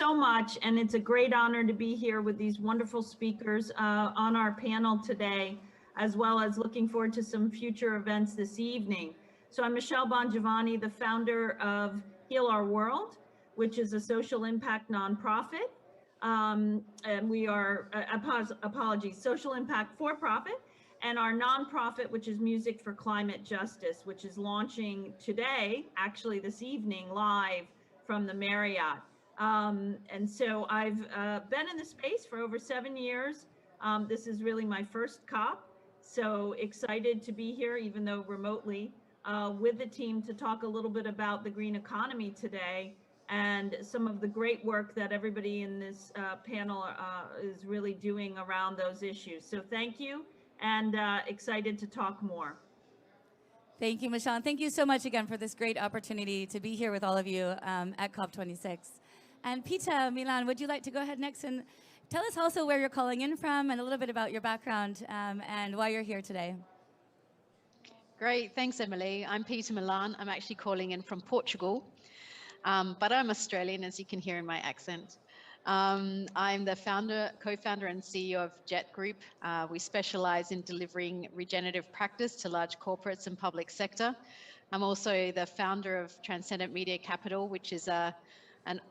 so much, and it's a great honor to be here with these wonderful speakers on our panel today, as well as looking forward to some future events this evening. So I'm Michele Bongiovanni, the founder of HealRWorld, which is a social impact nonprofit. And we are, social impact for profit, and our nonprofit, which is Music for Climate Justice, which is launching today, actually this evening, live from the Marriott. And so I've been in the space for over 7 years. This is really my first COP, so excited to be here, even though remotely, with the team to talk a little bit about the green economy today and some of the great work that everybody in this panel is really doing around those issues. So thank you, and excited to talk more. Thank you, Michele. Thank you so much again for this great opportunity to be here with all of you at COP26. And Peta, Milan, would you like to go ahead next and tell us also where you're calling in from and a little bit about your background and why you're here today? Great, thanks, Emilie. I'm Peta Milan. I'm actually calling in from Portugal, but I'm Australian, as you can hear in my accent. I'm the co-founder and CEO of Jet Group. We specialize in delivering regenerative practice to large corporates and public sector. I'm also the founder of Transcendent Media Capital, which is a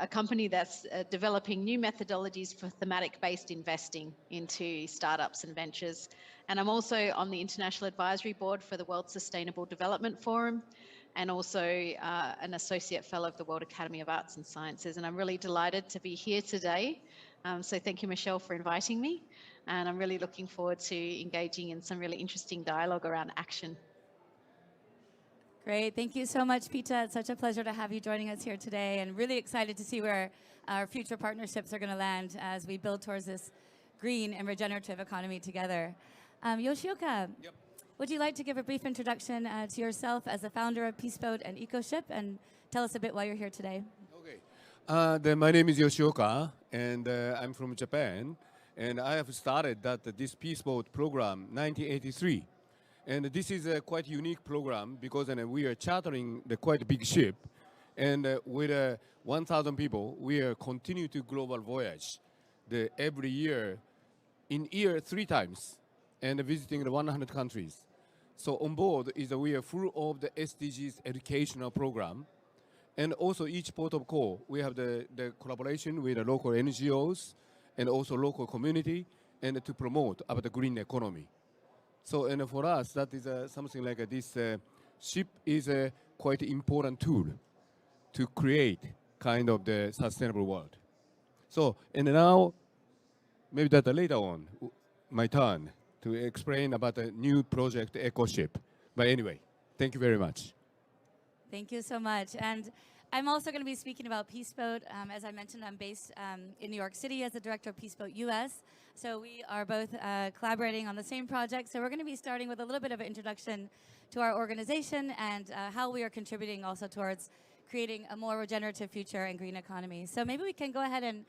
company that's developing new methodologies for thematic-based investing into startups and ventures. And I'm also on the International Advisory Board for the World Sustainable Development Forum, and also an associate fellow of the World Academy of Arts and Sciences. And I'm really delighted to be here today. So thank you, Michele, for inviting me. And I'm really looking forward to engaging in some really interesting dialogue around action. Great, thank you so much, Peta. It's such a pleasure to have you joining us here today, and really excited to see where our future partnerships are going to land as we build towards this green and regenerative economy together. Yoshioka, yep. Would you like to give a brief introduction to yourself as the founder of Peaceboat and EcoShip, and tell us a bit why you're here today? Okay. My name is Yoshioka, and I'm from Japan, and I have started this Peaceboat program 1983. And this is a quite unique program because we are chartering the quite big ship, and with 1,000 people, we are continue to global voyage every year, in year 3 times, and visiting the 100 countries. So on board we are full of the SDGs educational program, and also each port of call we have the collaboration with the local NGOs and also local community, and to promote about the green economy. So, and for us, that is something like this ship is a quite important tool to create kind of the sustainable world. So, and now, maybe that later on, my turn to explain about the new project, EcoShip. But anyway, thank you very much. Thank you so much. And I'm also going to be speaking about Peaceboat. As I mentioned, I'm based in New York City as the director of Peaceboat US. So we are both collaborating on the same project. So we're going to be starting with a little bit of an introduction to our organization and how we are contributing also towards creating a more regenerative future and green economy. So maybe we can go ahead and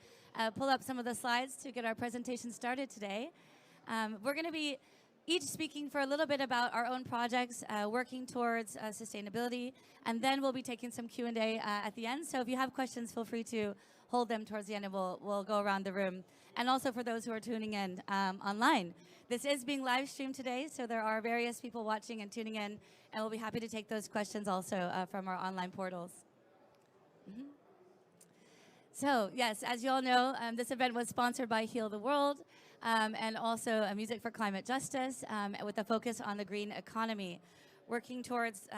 pull up some of the slides to get our presentation started today. We're going to be each speaking for a little bit about our own projects, working towards sustainability, and then we'll be taking some Q&A at the end. So if you have questions, feel free to hold them towards the end, and we'll go around the room. And also for those who are tuning in online. This is being live streamed today, so there are various people watching and tuning in, and we'll be happy to take those questions also from our online portals. Mm-hmm. So yes, as you all know, this event was sponsored by HealRWorld, and also Music for Climate Justice, with a focus on the green economy, working towards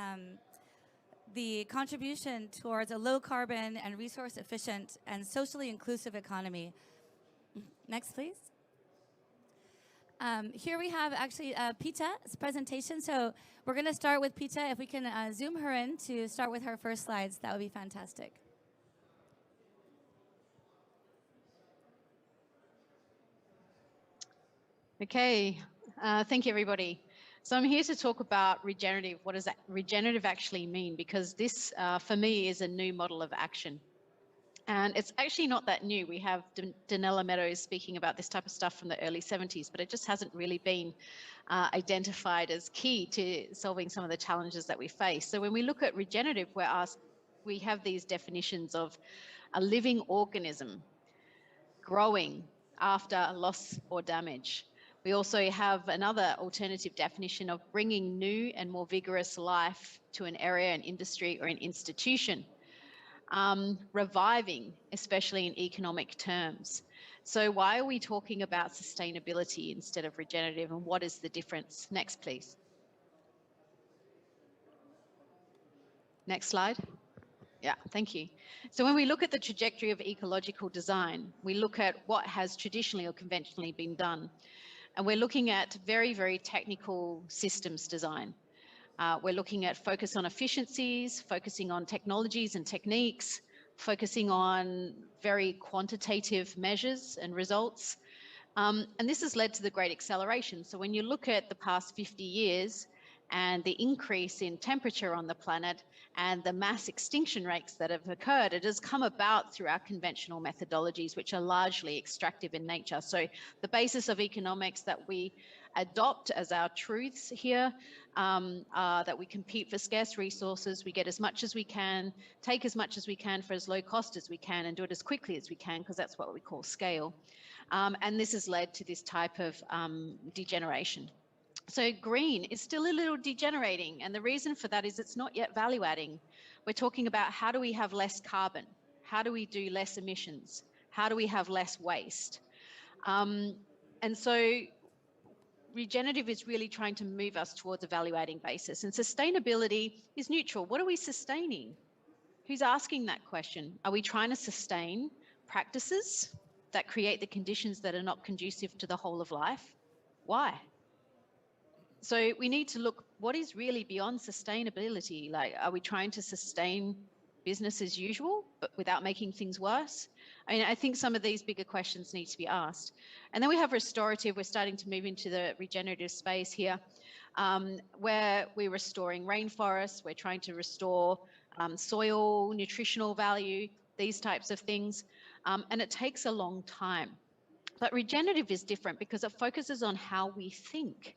the contribution towards a low carbon and resource efficient and socially inclusive economy. Next, please. Here we have actually Peta's presentation. So we're going to start with Peta. If we can zoom her in to start with her first slides, that would be fantastic. Okay, thank you, everybody. So I'm here to talk about regenerative. What does that regenerative actually mean? Because this, for me, is a new model of action. And it's actually not that new. We have Donella Meadows speaking about this type of stuff from the early 70s, but it just hasn't really been identified as key to solving some of the challenges that we face. So when we look at regenerative, we have these definitions of a living organism growing after loss or damage. We also have another alternative definition of bringing new and more vigorous life to an area, an industry, or an institution. Reviving, especially in economic terms. So why are we talking about sustainability instead of regenerative, and what is the difference? Next, please. Next slide. Yeah, thank you. So when we look at the trajectory of ecological design, we look at what has traditionally or conventionally been done. And we're looking at very, very technical systems design. We're looking at focus on efficiencies, focusing on technologies and techniques, focusing on very quantitative measures and results. And this has led to the great acceleration. So when you look at the past 50 years and the increase in temperature on the planet and the mass extinction rates that have occurred, it has come about through our conventional methodologies, which are largely extractive in nature. So the basis of economics that we adopt as our truths here are that we compete for scarce resources, we get as much as we can, take as much as we can for as low cost as we can, and do it as quickly as we can, because that's what we call scale. And this has led to this type of degeneration. So green is still a little degenerating, and the reason for that is it's not yet value adding. We're talking about how do we have less carbon? How do we do less emissions? How do we have less waste? And so regenerative is really trying to move us towards a value adding basis, and sustainability is neutral. What are we sustaining? Who's asking that question? Are we trying to sustain practices that create the conditions that are not conducive to the whole of life? Why? So we need to look what is really beyond sustainability. Like, are we trying to sustain business as usual, but without making things worse? I mean, I think some of these bigger questions need to be asked. And then we have restorative. We're starting to move into the regenerative space here, where we're restoring rainforests. We're trying to restore soil, nutritional value, these types of things. And it takes a long time. But regenerative is different because it focuses on how we think.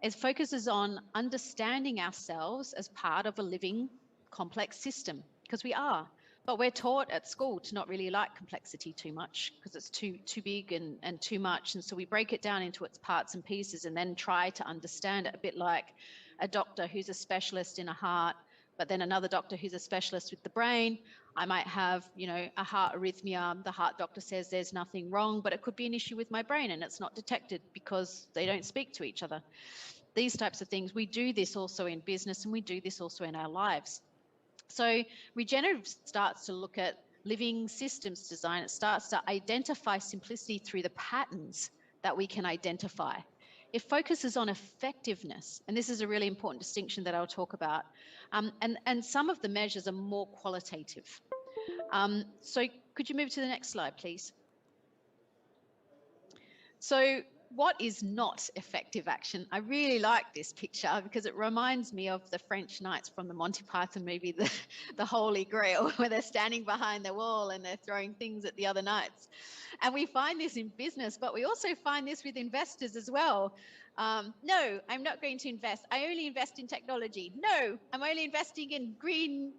It focuses on understanding ourselves as part of a living, complex system, because we are. But we're taught at school to not really like complexity too much because it's too big and too much. And so we break it down into its parts and pieces and then try to understand it, a bit like a doctor who's a specialist in a heart, but then another doctor who's a specialist with the brain. I might have, a heart arrhythmia. The heart doctor says there's nothing wrong, but it could be an issue with my brain and it's not detected because they don't speak to each other. These types of things. We do this also in business, and we do this also in our lives. So regenerative starts to look at living systems design. It starts to identify simplicity through the patterns that we can identify. It focuses on effectiveness, and this is a really important distinction that I'll talk about. And some of the measures are more qualitative. So could you move to the next slide, please? So what is not effective action? I really like this picture because it reminds me of the French knights from the Monty Python movie, the Holy Grail, where they're standing behind the wall and they're throwing things at the other knights. And we find this in business, but we also find this with investors as well. No, I'm not going to invest. I only invest in technology. No, I'm only investing in green,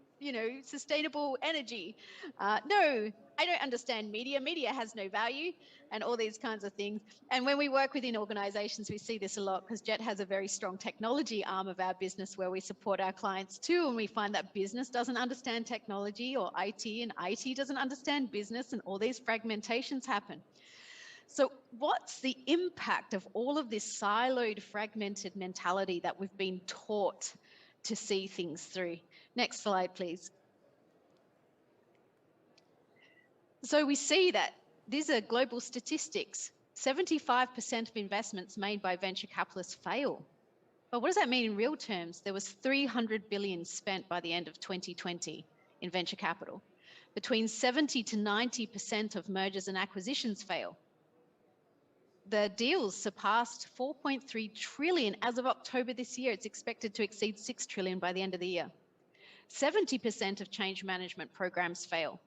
sustainable energy. No, I don't understand media. Media has no value, and all these kinds of things. And when we work within organizations, we see this a lot because Jet has a very strong technology arm of our business where we support our clients too. And we find that business doesn't understand technology, or IT, and IT doesn't understand business, and all these fragmentations happen. So what's the impact of all of this siloed, fragmented mentality that we've been taught to see things through? Next slide, please. So we see that these are global statistics. 75% of investments made by venture capitalists fail. But what does that mean in real terms? There was 300 billion spent by the end of 2020 in venture capital. Between 70 to 90% of mergers and acquisitions fail. The deals surpassed 4.3 trillion as of October this year. It's expected to exceed 6 trillion by the end of the year. 70% of change management programs fail.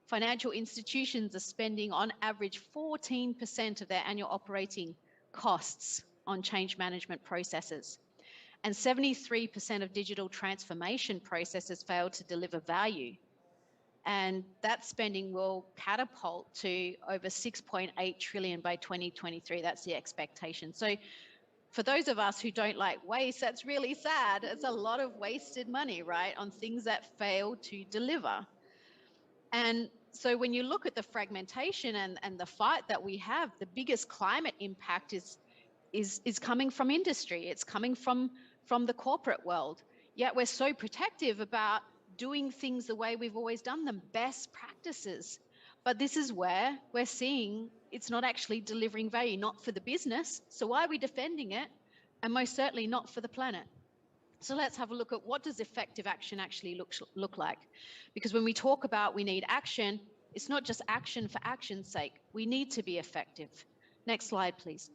Financial institutions are spending on average 14% of their annual operating costs on change management processes. And 73% of digital transformation processes fail to deliver value. And that spending will catapult to over 6.8 trillion by 2023. That's the expectation. So for those of us who don't like waste, that's really sad. It's a lot of wasted money, right, on things that fail to deliver. And so when you look at the fragmentation and the fight that we have, the biggest climate impact is coming from industry. It's coming from the corporate world. Yet we're so protective about doing things the way we've always done them, best practices. But this is where we're seeing it's not actually delivering value, not for the business. So why are we defending it? And most certainly not for the planet. So let's have a look at what does effective action actually look like. Because when we talk about we need action, it's not just action for action's sake. We need to be effective. Next slide, please.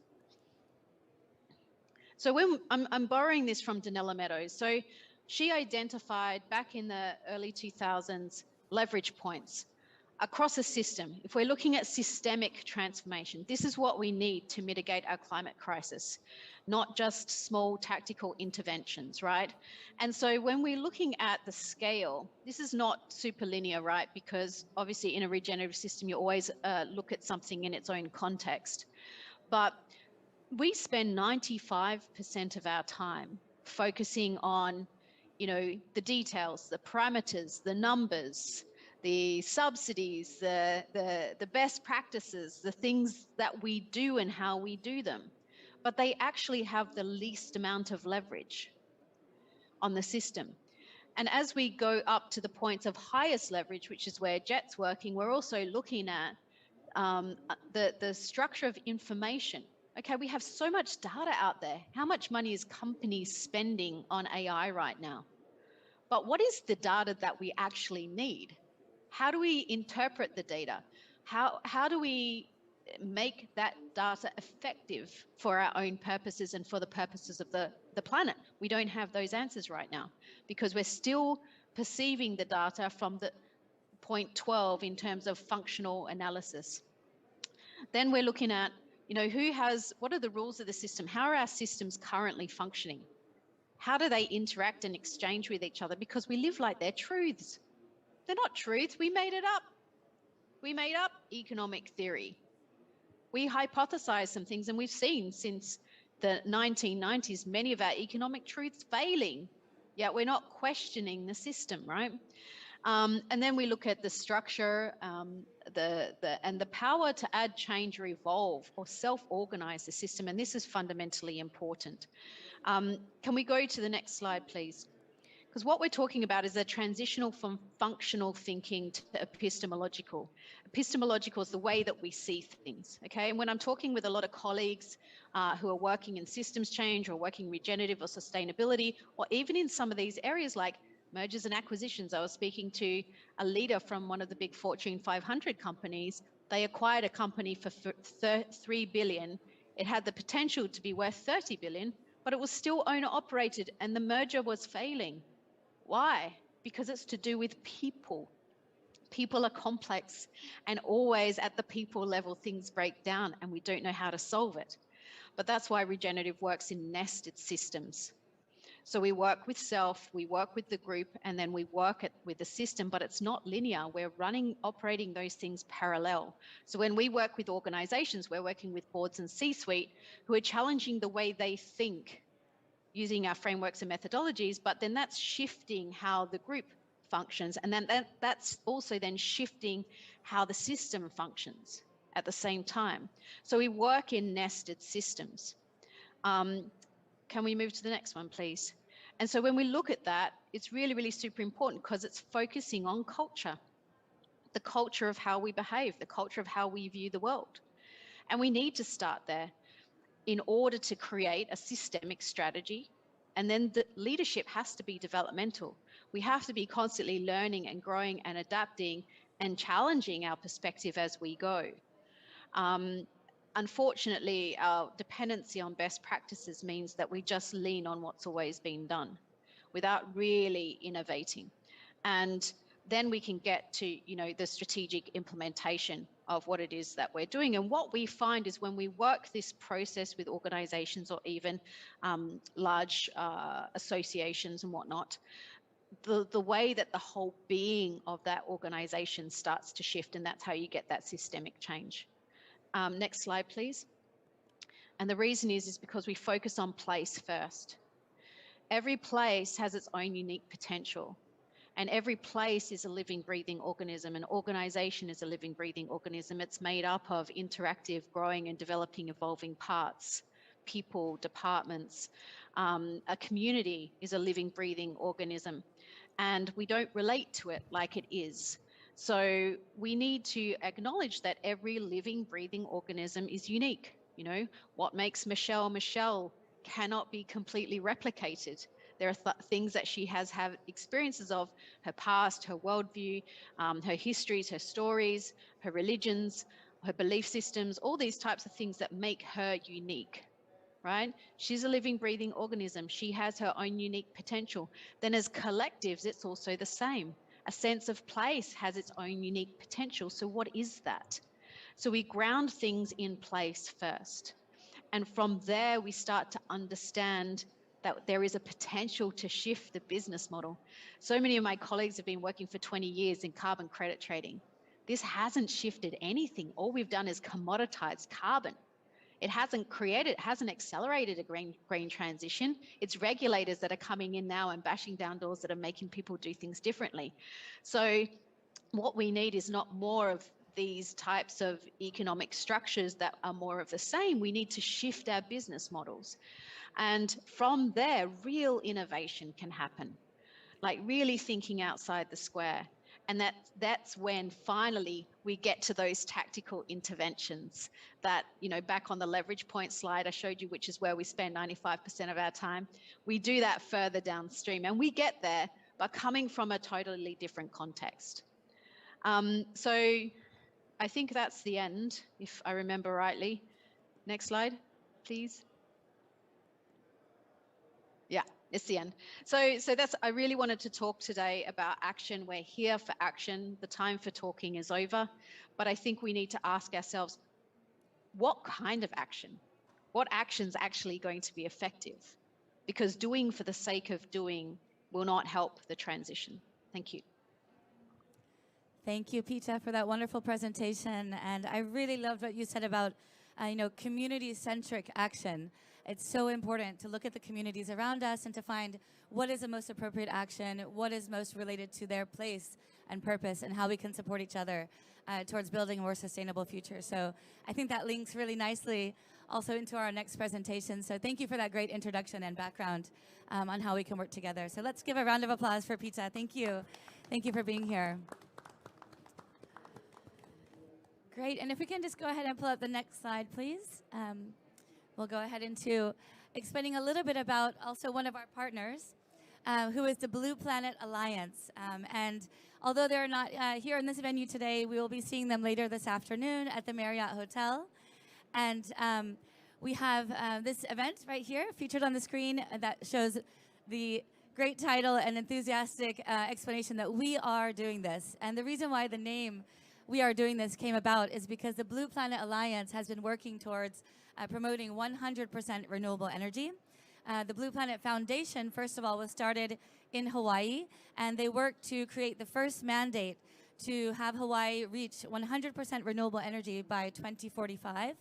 So when I'm borrowing this from Donella Meadows. So she identified back in the early 2000s leverage points across a system. If we're looking at systemic transformation, this is what we need to mitigate our climate crisis, not just small tactical interventions, right? And so when we're looking at the scale, this is not super linear, right? Because obviously in a regenerative system, you always look at something in its own context. But we spend 95% of our time focusing on, you know, the details, the parameters, the numbers, the subsidies, the best practices, the things that we do and how we do them. But they actually have the least amount of leverage on the system. And as we go up to the points of highest leverage, which is where JET's working, we're also looking at the structure of information. Okay, we have so much data out there. How much money is companies spending on AI right now? But what is the data that we actually need? How do we interpret the data? How do we make that data effective for our own purposes and for the purposes of the planet? We don't have those answers right now because we're still perceiving the data from the point 12 in terms of functional analysis. Then we're looking at, you know, what are the rules of the system? How are our systems currently functioning? How do they interact and exchange with each other? Because we live like they're truths. They're not truths, we made it up. We made up economic theory. We hypothesized some things, and we've seen since the 1990s, many of our economic truths failing, yet we're not questioning the system, right? And then we look at the structure, and the power to add, change, or evolve, or self-organize the system, and this is fundamentally important. Can we go to the next slide, please? Because what we're talking about is a transitional from functional thinking to epistemological. Epistemological is the way that we see things, okay? And when I'm talking with a lot of colleagues who are working in systems change or working regenerative or sustainability, or even in some of these areas like mergers and acquisitions, I was speaking to a leader from one of the big Fortune 500 companies. They acquired a company for $3 billion. It had the potential to be worth $30 billion, but it was still owner operated and the merger was failing. Why? Because it's to do with people. People are complex, and always at the people level, things break down and we don't know how to solve it. But that's why regenerative works in nested systems. So we work with self, we work with the group, and then we work with the system, but it's not linear. We're operating those things parallel. So when we work with organizations, we're working with boards and C-suite who are challenging the way they think using our frameworks and methodologies, but then that's shifting how the group functions. And then that's also then shifting how the system functions at the same time. So we work in nested systems. Can we move to the next one, please? And so when we look at that, it's really, really super important because it's focusing on culture, the culture of how we behave, the culture of how we view the world. And we need to start there in order to create a systemic strategy. And then the leadership has to be developmental. We have to be constantly learning and growing and adapting and challenging our perspective as we go. Unfortunately, our dependency on best practices means that we just lean on what's always been done without really innovating. And then we can get to, you know, the strategic implementation of what it is that we're doing. And what we find is when we work this process with organizations or even large associations and whatnot, the way that the whole being of that organization starts to shift, and that's how you get that systemic change. Next slide, please. And the reason is because we focus on place first. Every place has its own unique potential, and every place is a living, breathing organism. An organization is a living, breathing organism. It's made up of interactive, growing and developing, evolving parts, people, departments. A community is a living, breathing organism, and we don't relate to it like it is. So we need to acknowledge that every living, breathing organism is unique. You know, what makes Michele Michele cannot be completely replicated. There are things that she has had experiences of, her past, her worldview, her histories, her stories, her religions, her belief systems, all these types of things that make her unique, right? She's a living, breathing organism. She has her own unique potential. Then as collectives, it's also the same. A sense of place has its own unique potential. So what is that? So we ground things in place first. And from there, we start to understand that there is a potential to shift the business model. So many of my colleagues have been working for 20 years in carbon credit trading. This hasn't shifted anything. All we've done is commoditized carbon. It hasn't accelerated a green transition. It's regulators that are coming in now and bashing down doors that are making people do things differently. So what we need is not more of these types of economic structures that are more of the same. We need to shift our business models. And from there, real innovation can happen, like really thinking outside the square. And that's when finally we get to those tactical interventions that, you know, back on the leverage point slide I showed you, which is where we spend 95% of our time. We do that further downstream, and we get there by coming from a totally different context. So I think that's the end, if I remember rightly. Next slide, please. Yeah, it's the end. So that's, I really wanted to talk today about action. We're here for action. The time for talking is over. But I think we need to ask ourselves, what kind of action? What action's actually going to be effective? Because doing for the sake of doing will not help the transition. Thank you. Thank you, Peta, for that wonderful presentation. And I really loved what you said about, community-centric action. It's so important to look at the communities around us and to find what is the most appropriate action, what is most related to their place and purpose, and how we can support each other towards building a more sustainable future. So I think that links really nicely also into our next presentation. So thank you for that great introduction and background on how we can work together. So let's give a round of applause for Peta. Thank you. Thank you for being here. Great, and if we can just go ahead and pull up the next slide, please. We'll go ahead into explaining a little bit about also one of our partners, who is the Blue Planet Alliance. And although they're not here in this venue today, we will be seeing them later this afternoon at the Marriott Hotel. And we have this event right here featured on the screen that shows the great title and enthusiastic explanation that we are doing this. And the reason why the name We Are Doing This came about is because the Blue Planet Alliance has been working towards promoting 100% renewable energy. The Blue Planet Foundation, first of all, was started in Hawaii, and they worked to create the first mandate to have Hawaii reach 100% renewable energy by 2045.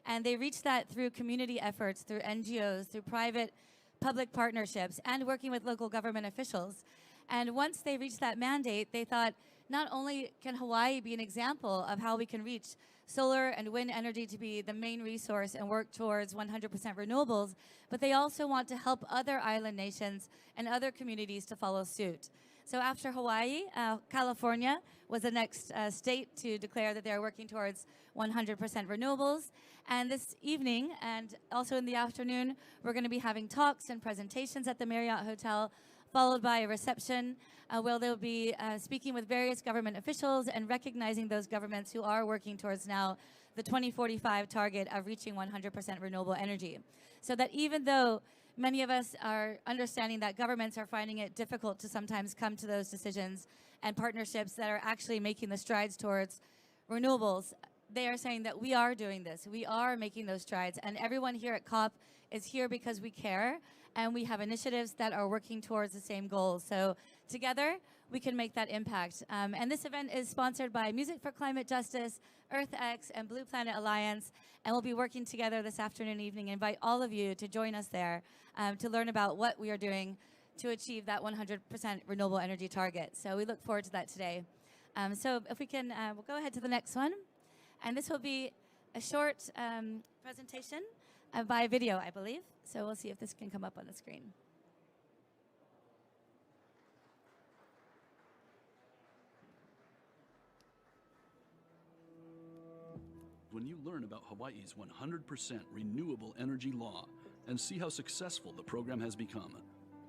And they reached that through community efforts, through NGOs, through private-public partnerships, and working with local government officials. And once they reached that mandate, they thought, not only can Hawaii be an example of how we can reach solar and wind energy to be the main resource and work towards 100% renewables, but they also want to help other island nations and other communities to follow suit. So after Hawaii, California was the next state to declare that they're working towards 100% renewables. And this evening, and also in the afternoon, we're going to be having talks and presentations at the Marriott Hotel, followed by a reception where they'll be speaking with various government officials and recognizing those governments who are working towards now the 2045 target of reaching 100% renewable energy. So that even though many of us are understanding that governments are finding it difficult to sometimes come to those decisions and partnerships that are actually making the strides towards renewables, they are saying that we are doing this. We are making those strides, and everyone here at COP is here because we care, and we have initiatives that are working towards the same goals. So together we can make that impact. And this event is sponsored by Music for Climate Justice, EarthX, and Blue Planet Alliance. And we'll be working together this afternoon and evening. I invite all of you to join us there to learn about what we are doing to achieve that 100% renewable energy target. So we look forward to that today. So if we can, we'll go ahead to the next one. And this will be a short presentation by video, I believe. So we'll see if this can come up on the screen. When you learn about Hawaii's 100% renewable energy law and see how successful the program has become,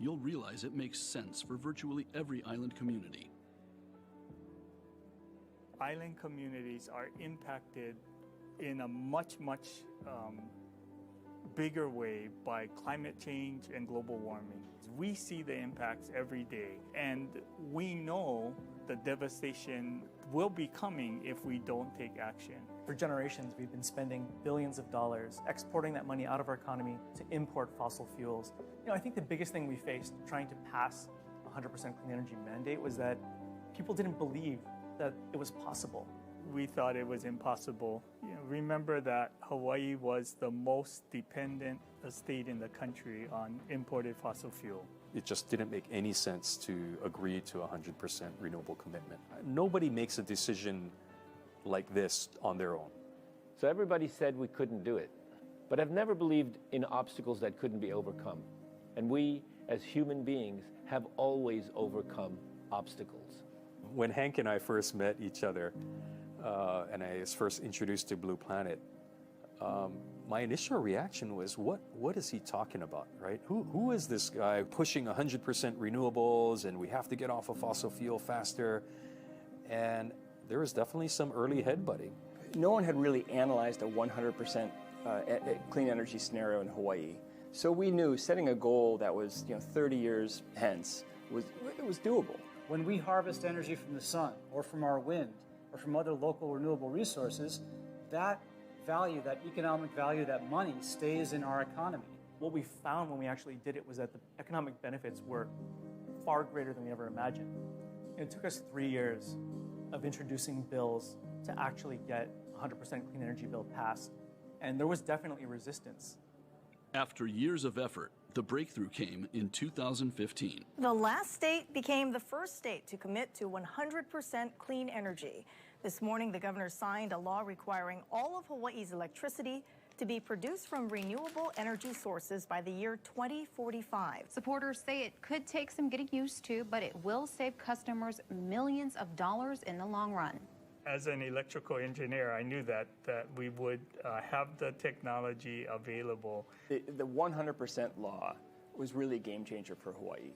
you'll realize it makes sense for virtually every island community. Island communities are impacted in a much bigger way by climate change and global warming. We see the impacts every day, and we know the devastation will be coming if we don't take action. For generations, we've been spending billions of dollars exporting that money out of our economy to import fossil fuels. I think the biggest thing we faced trying to pass a 100% clean energy mandate was that people didn't believe that it was possible. We thought it was impossible. Remember that Hawaii was the most dependent state in the country on imported fossil fuel. It just didn't make any sense to agree to a 100% renewable commitment. Nobody makes a decision like this on their own. So everybody said we couldn't do it. But I've never believed in obstacles that couldn't be overcome. And we, as human beings, have always overcome obstacles. When Henk and I first met each other, and I was first introduced to Blue Planet, my initial reaction was, what is he talking about, right? Who is this guy pushing 100% renewables and we have to get off of fossil fuel faster? And there was definitely some early headbutting. No one had really analyzed a 100% clean energy scenario in Hawaii. So we knew setting a goal that was 30 years hence was doable. When we harvest energy from the sun or from our wind or from other local renewable resources, that value, that economic value, that money stays in our economy. What we found when we actually did it was that the economic benefits were far greater than we ever imagined. It took us 3 years of introducing bills to actually get 100% clean energy bill passed. And there was definitely resistance. After years of effort, the breakthrough came in 2015. The last state became the first state to commit to 100% clean energy. This morning, the governor signed a law requiring all of Hawaii's electricity to be produced from renewable energy sources by the year 2045. Supporters say it could take some getting used to, but it will save customers millions of dollars in the long run. As an electrical engineer, I knew that we would have the technology available. The 100% law was really a game changer for Hawaii.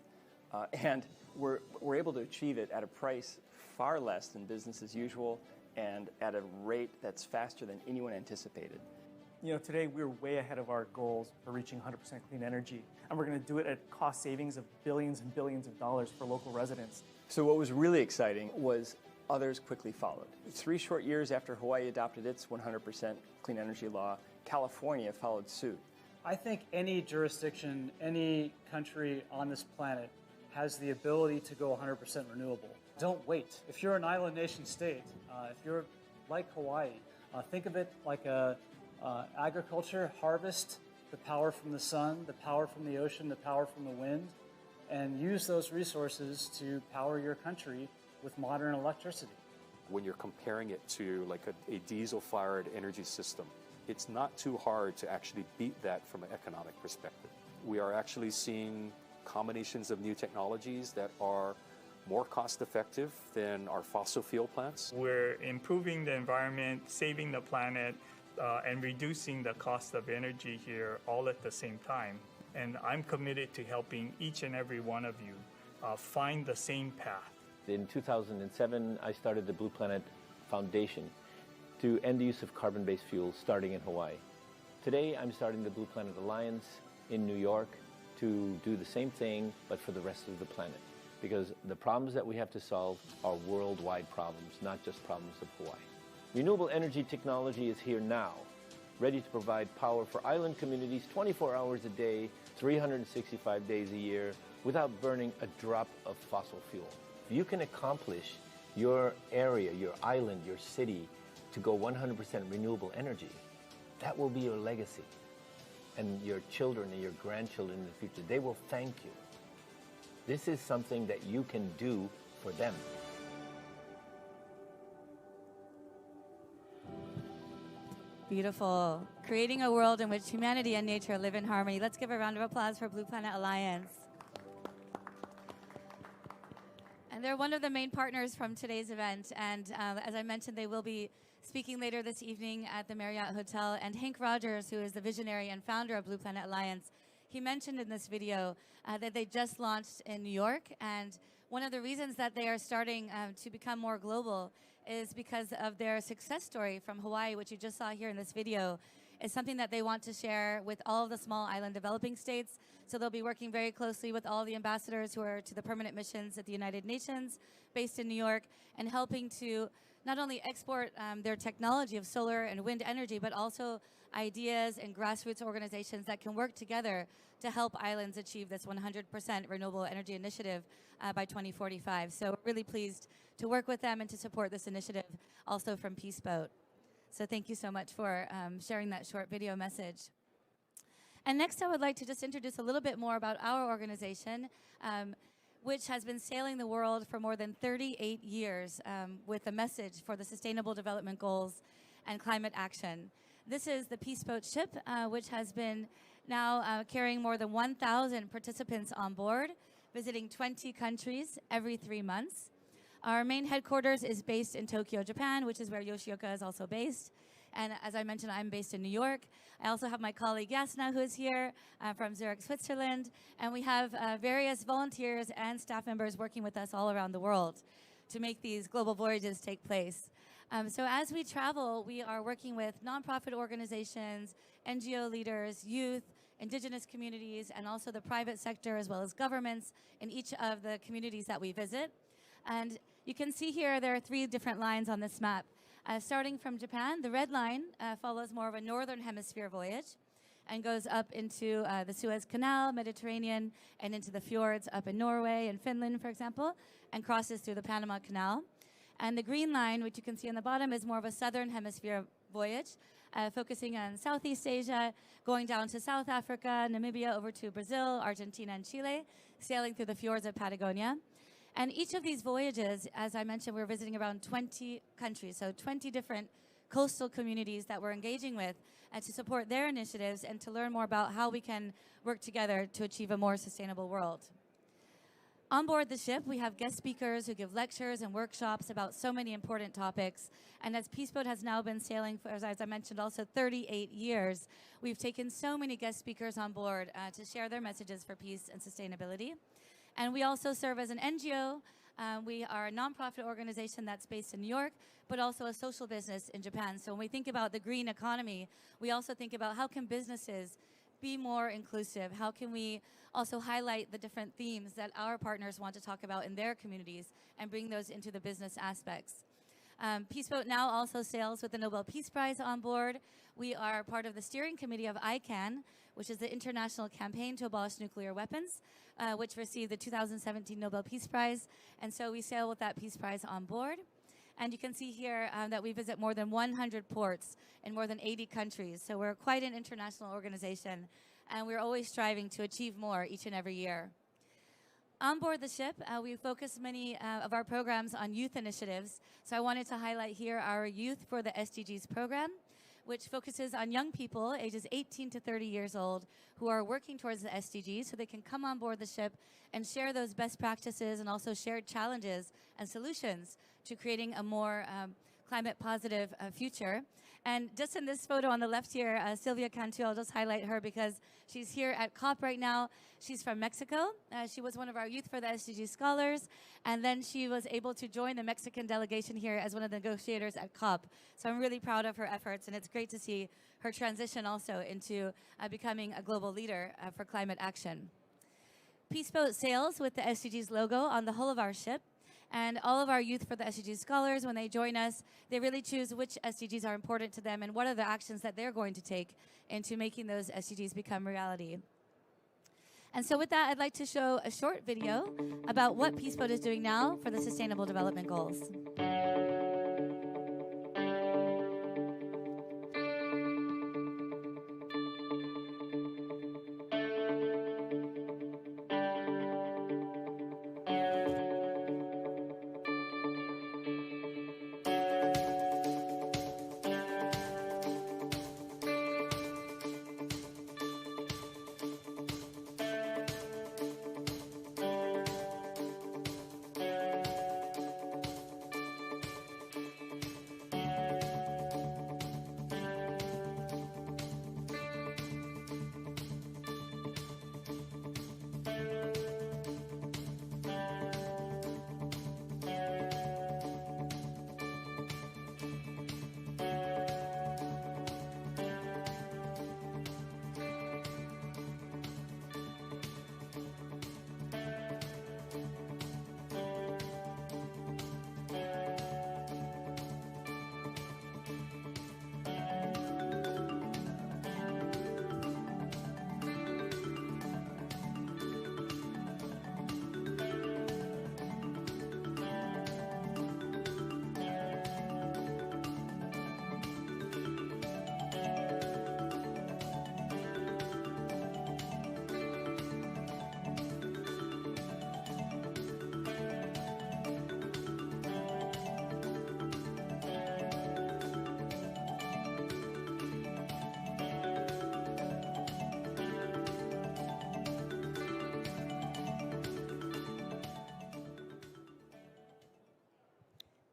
And we're able to achieve it at a price far less than business as usual and at a rate that's faster than anyone anticipated. Today we're way ahead of our goals for reaching 100% clean energy, and we're going to do it at cost savings of billions and billions of dollars for local residents. So what was really exciting was others quickly followed. 3 short years after Hawaii adopted its 100% clean energy law, California followed suit. I think any jurisdiction, any country on this planet has the ability to go 100% renewable. Don't wait. If you're an island nation state, if you're like Hawaii, think of it like agriculture, harvest the power from the sun, the power from the ocean, the power from the wind, and use those resources to power your country with modern electricity. When you're comparing it to like a diesel-fired energy system, it's not too hard to actually beat that from an economic perspective. We are actually seeing combinations of new technologies that are more cost-effective than our fossil fuel plants. We're improving the environment, saving the planet, and reducing the cost of energy here all at the same time. And I'm committed to helping each and every one of you find the same path. In 2007, I started the Blue Planet Foundation to end the use of carbon-based fuels starting in Hawaii. Today, I'm starting the Blue Planet Alliance in New York to do the same thing, but for the rest of the planet. Because the problems that we have to solve are worldwide problems, not just problems of Hawaii. Renewable energy technology is here now. ready to provide power for island communities 24 hours a day, 365 days a year, without burning a drop of fossil fuel. If you can accomplish your area, your island, your city to go 100% renewable energy, that will be your legacy. And your children and your grandchildren in the future, they will thank you. This is something that you can do for them. Beautiful. Creating a world in which humanity and nature live in harmony. Let's give a round of applause for Blue Planet Alliance. And they're one of the main partners from today's event. And as I mentioned, they will be speaking later this evening at the Marriott Hotel. And Henk Rogers, who is the visionary and founder of Blue Planet Alliance, he mentioned in this video that they just launched in New York. And one of the reasons that they are starting to become more global is because of their success story from Hawaii, which you just saw here in this video. Is something that they want to share with all of the small island developing states. So they'll be working very closely with all the ambassadors who are to the permanent missions at the United Nations based in New York, and helping to not only export their technology of solar and wind energy, but also ideas and grassroots organizations that can work together to help islands achieve this 100% renewable energy initiative by 2045. So we're really pleased to work with them and to support this initiative also from Peace Boat. So thank you so much for sharing that short video message. And next I would like to just introduce a little bit more about our organization, which has been sailing the world for more than 38 years with a message for the Sustainable Development Goals and climate action. This is the Peace Boat ship, which has been now carrying more than 1,000 participants on board, visiting 20 countries every 3 months. Our main headquarters is based in Tokyo, Japan, which is where Yoshioka is also based. And as I mentioned, I'm based in New York. I also have my colleague Jasna, who is here from Zurich, Switzerland. And we have various volunteers and staff members working with us all around the world to make these global voyages take place. So as we travel, we are working with nonprofit organizations, NGO leaders, youth, indigenous communities, and also the private sector, as well as governments in each of the communities that we visit. And you can see here there are 3 different lines on this map. Starting from Japan, the red line follows more of a northern hemisphere voyage and goes up into the Suez Canal, Mediterranean, and into the fjords up in Norway and Finland, for example, and crosses through the Panama Canal. And the green line, which you can see on the bottom, is more of a southern hemisphere voyage, focusing on Southeast Asia, going down to South Africa, Namibia, over to Brazil, Argentina, and Chile, sailing through the fjords of Patagonia. And each of these voyages, as I mentioned, we're visiting around 20 countries, so 20 different coastal communities that we're engaging with to support their initiatives and to learn more about how we can work together to achieve a more sustainable world. On board the ship, we have guest speakers who give lectures and workshops about so many important topics. And as Peace Boat has now been sailing for, as I mentioned, also 38 years, we've taken so many guest speakers on board to share their messages for peace and sustainability. And we also serve as an NGO. We are a nonprofit organization that's based in New York, but also a social business in Japan. So when we think about the green economy, we also think about how can businesses be more inclusive? How can we also highlight the different themes that our partners want to talk about in their communities and bring those into the business aspects? Peace Boat now also sails with the Nobel Peace Prize on board. We are part of the steering committee of ICAN, which is the International Campaign to Abolish Nuclear Weapons, which received the 2017 Nobel Peace Prize. And so we sail with that Peace Prize on board. And you can see here that we visit more than 100 ports in more than 80 countries. So we're quite an international organization, and we're always striving to achieve more each and every year. On board the ship, we focus many of our programs on youth initiatives. So I wanted to highlight here our Youth for the SDGs program, which focuses on young people ages 18 to 30 years old who are working towards the SDGs, so they can come on board the ship and share those best practices and also share challenges and solutions to creating a more climate positive future. And just in this photo on the left here, Sylvia Cantu, I'll just highlight her because she's here at COP right now. She's from Mexico. She was one of our Youth for the SDG scholars, and then she was able to join the Mexican delegation here as one of the negotiators at COP. So I'm really proud of her efforts, and it's great to see her transition also into becoming a global leader for climate action. Peace Boat sails with the SDGs logo on the hull of our ship, And all of our Youth for the SDGs scholars, when they join us, they really choose which SDGs are important to them and what are the actions that they're going to take into making those SDGs become reality. And so with that, I'd like to show a short video about what Peaceboat is doing now for the Sustainable Development Goals.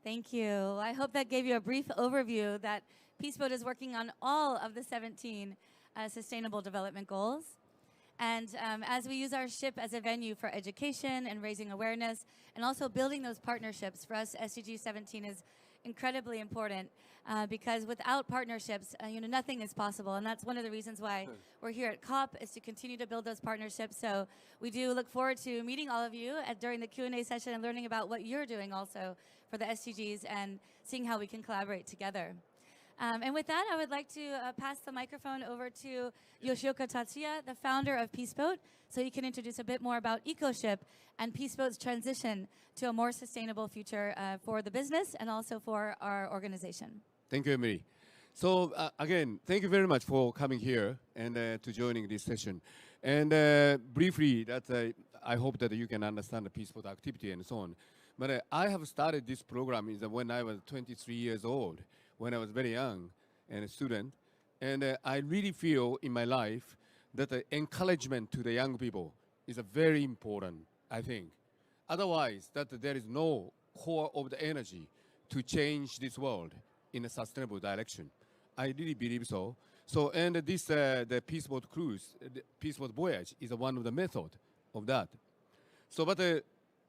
Thank you. I hope that gave you a brief overview that Peaceboat is working on all of the 17 Sustainable Development Goals. And as we use our ship as a venue for education and raising awareness and also building those partnerships, for us, SDG 17 is incredibly important because without partnerships, nothing is possible. And that's one of the reasons why we're here at COP, is to continue to build those partnerships. So we do look forward to meeting all of you during the Q&A session and learning about what you're doing also for the SDGs and seeing how we can collaborate together. And with that, I would like to pass the microphone over to Yoshioka Tatsuya, the founder of Peaceboat, so he can introduce a bit more about EcoShip and Peaceboat's transition to a more sustainable future for the business and also for our organization. Thank you, Emilie. So again, thank you very much for coming here and to joining this session. And briefly, I hope that you can understand the Peaceboat activity and so on. But I have started this program when I was 23 years old, when I was very young and a student. And I really feel in my life that the encouragement to the young people is very important, I think. Otherwise, that there is no core of the energy to change this world in a sustainable direction. I really believe so. So, and this, the Peaceboat cruise, the Peaceboat voyage is one of the method of that. So, but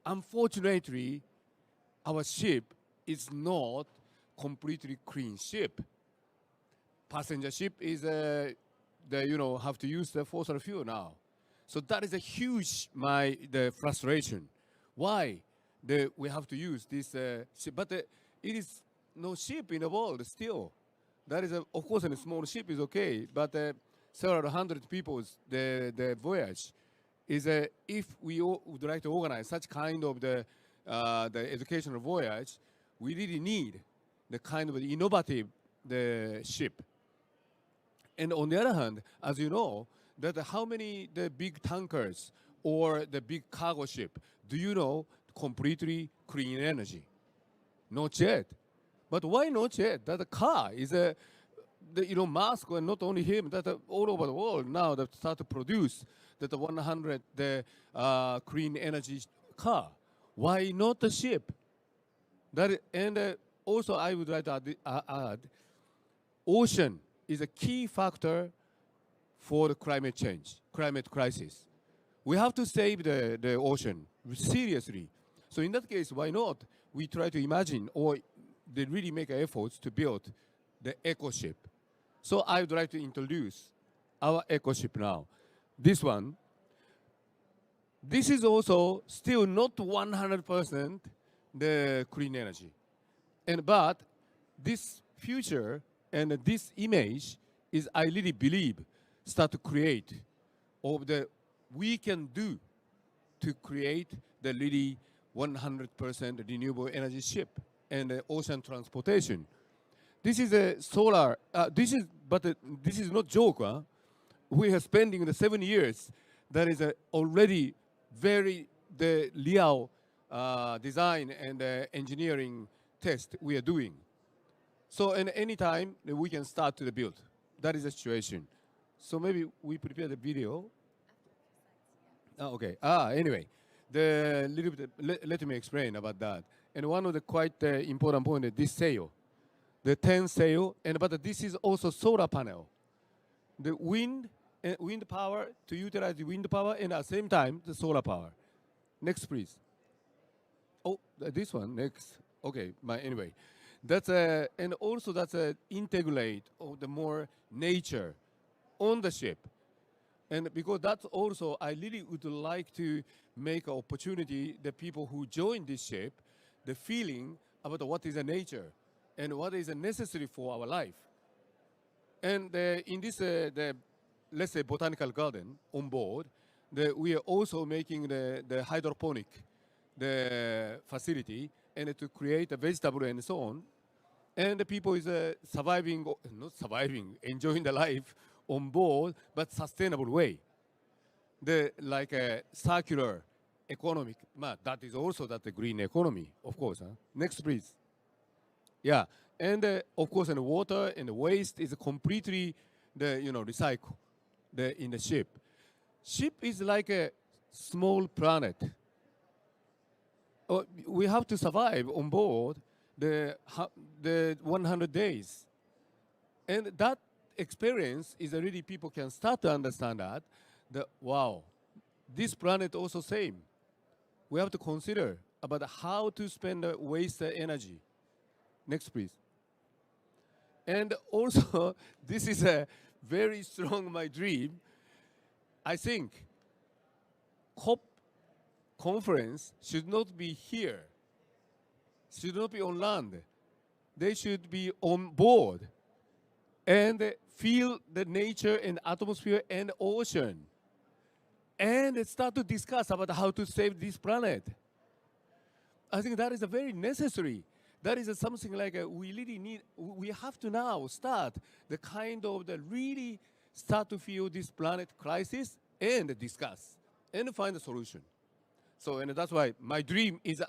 unfortunately, our ship is not completely clean ship. Passenger ship is, have to use the fossil fuel now. So that is a huge, the frustration. Why we have to use this ship? But it is no ship in the world still. That is, of course, a small ship is okay, but several hundred people's the voyage is if we would like to organize such kind of the educational voyage, we really need the kind of innovative ship. And on the other hand, as you know, that how many the big tankers or the big cargo ship do you know completely clean energy? Not yet. But why not yet? That the car is Musk, and not only him, that all over the world now that start to produce that 100 clean energy car. Why not the ship? And also I would like to add, ocean is a key factor for the climate change, climate crisis. We have to save the ocean seriously. So in that case, why not we try to imagine or they really make efforts to build the EcoShip. So I would like to introduce our EcoShip now. This one. This is also still not 100% the clean energy. But this future and this image is, I really believe, start to create of the we can do to create the really 100% renewable energy ship and ocean transportation. This is a solar. This is not joke. Huh? We are spending the 7 years. That is already very the real design and engineering test we are doing. So at any time we can start to the build. That is the situation. So maybe we prepare the video. Okay. Anyway, the little bit. Let me explain about that. And one of the quite important point is this sail, the 10 sail, but this is also solar panel. The wind power to utilize the wind power and at the same time the solar power. Next, please. Oh, this one next. Okay. Anyway, that's and also that's a integrate of the more nature on the ship. And because that's also, I really would like to make an opportunity the people who join this ship, the feeling about what is the nature and what is necessary for our life. And in this, let's say, botanical garden on board, we are also making the hydroponic, the facility, and to create a vegetable and so on. And the people is surviving, not surviving, enjoying the life on board, but sustainable way. Like a circular economic, that is also the green economy, of course. Huh? Next, please. Yeah, and of course, the water and the waste is completely recycle in the ship. Ship is like a small planet. We have to survive on board the 100 days, and that experience is really people can start to understand that wow, this planet also same. We have to consider about how to spend the waste energy. Next, please. And also, this is a very strong my dream. I think COP conference should not be here, should not be on land. They should be on board and feel the nature and atmosphere and ocean and start to discuss about how to save this planet. I think that is a very necessary. That is something like we really need. We have to now start the kind of really start to feel this planet crisis and discuss and find a solution. So, and that's why my dream is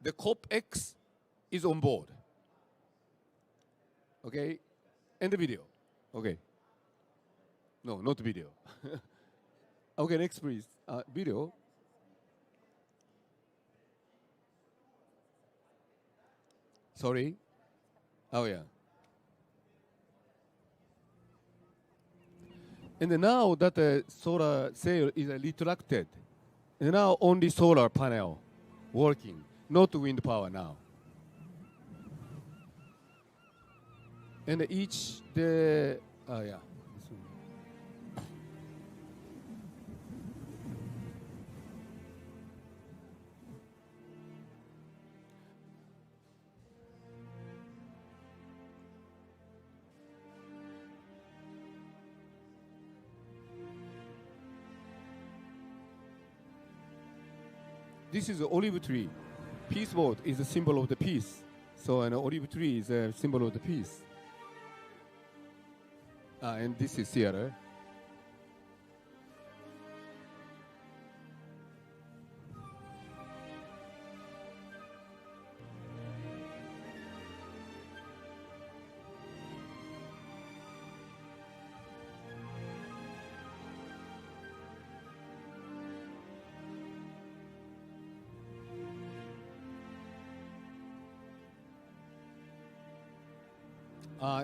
the COP-X is on board. Okay, and the video. Okay. No, not video. Okay, next please. Video. Sorry. Oh yeah. And now that the solar sail is retracted, and now only solar panel working, not wind power now. And each yeah. This is an olive tree. Peace boat is a symbol of the peace. So an olive tree is a symbol of the peace. And this is theater.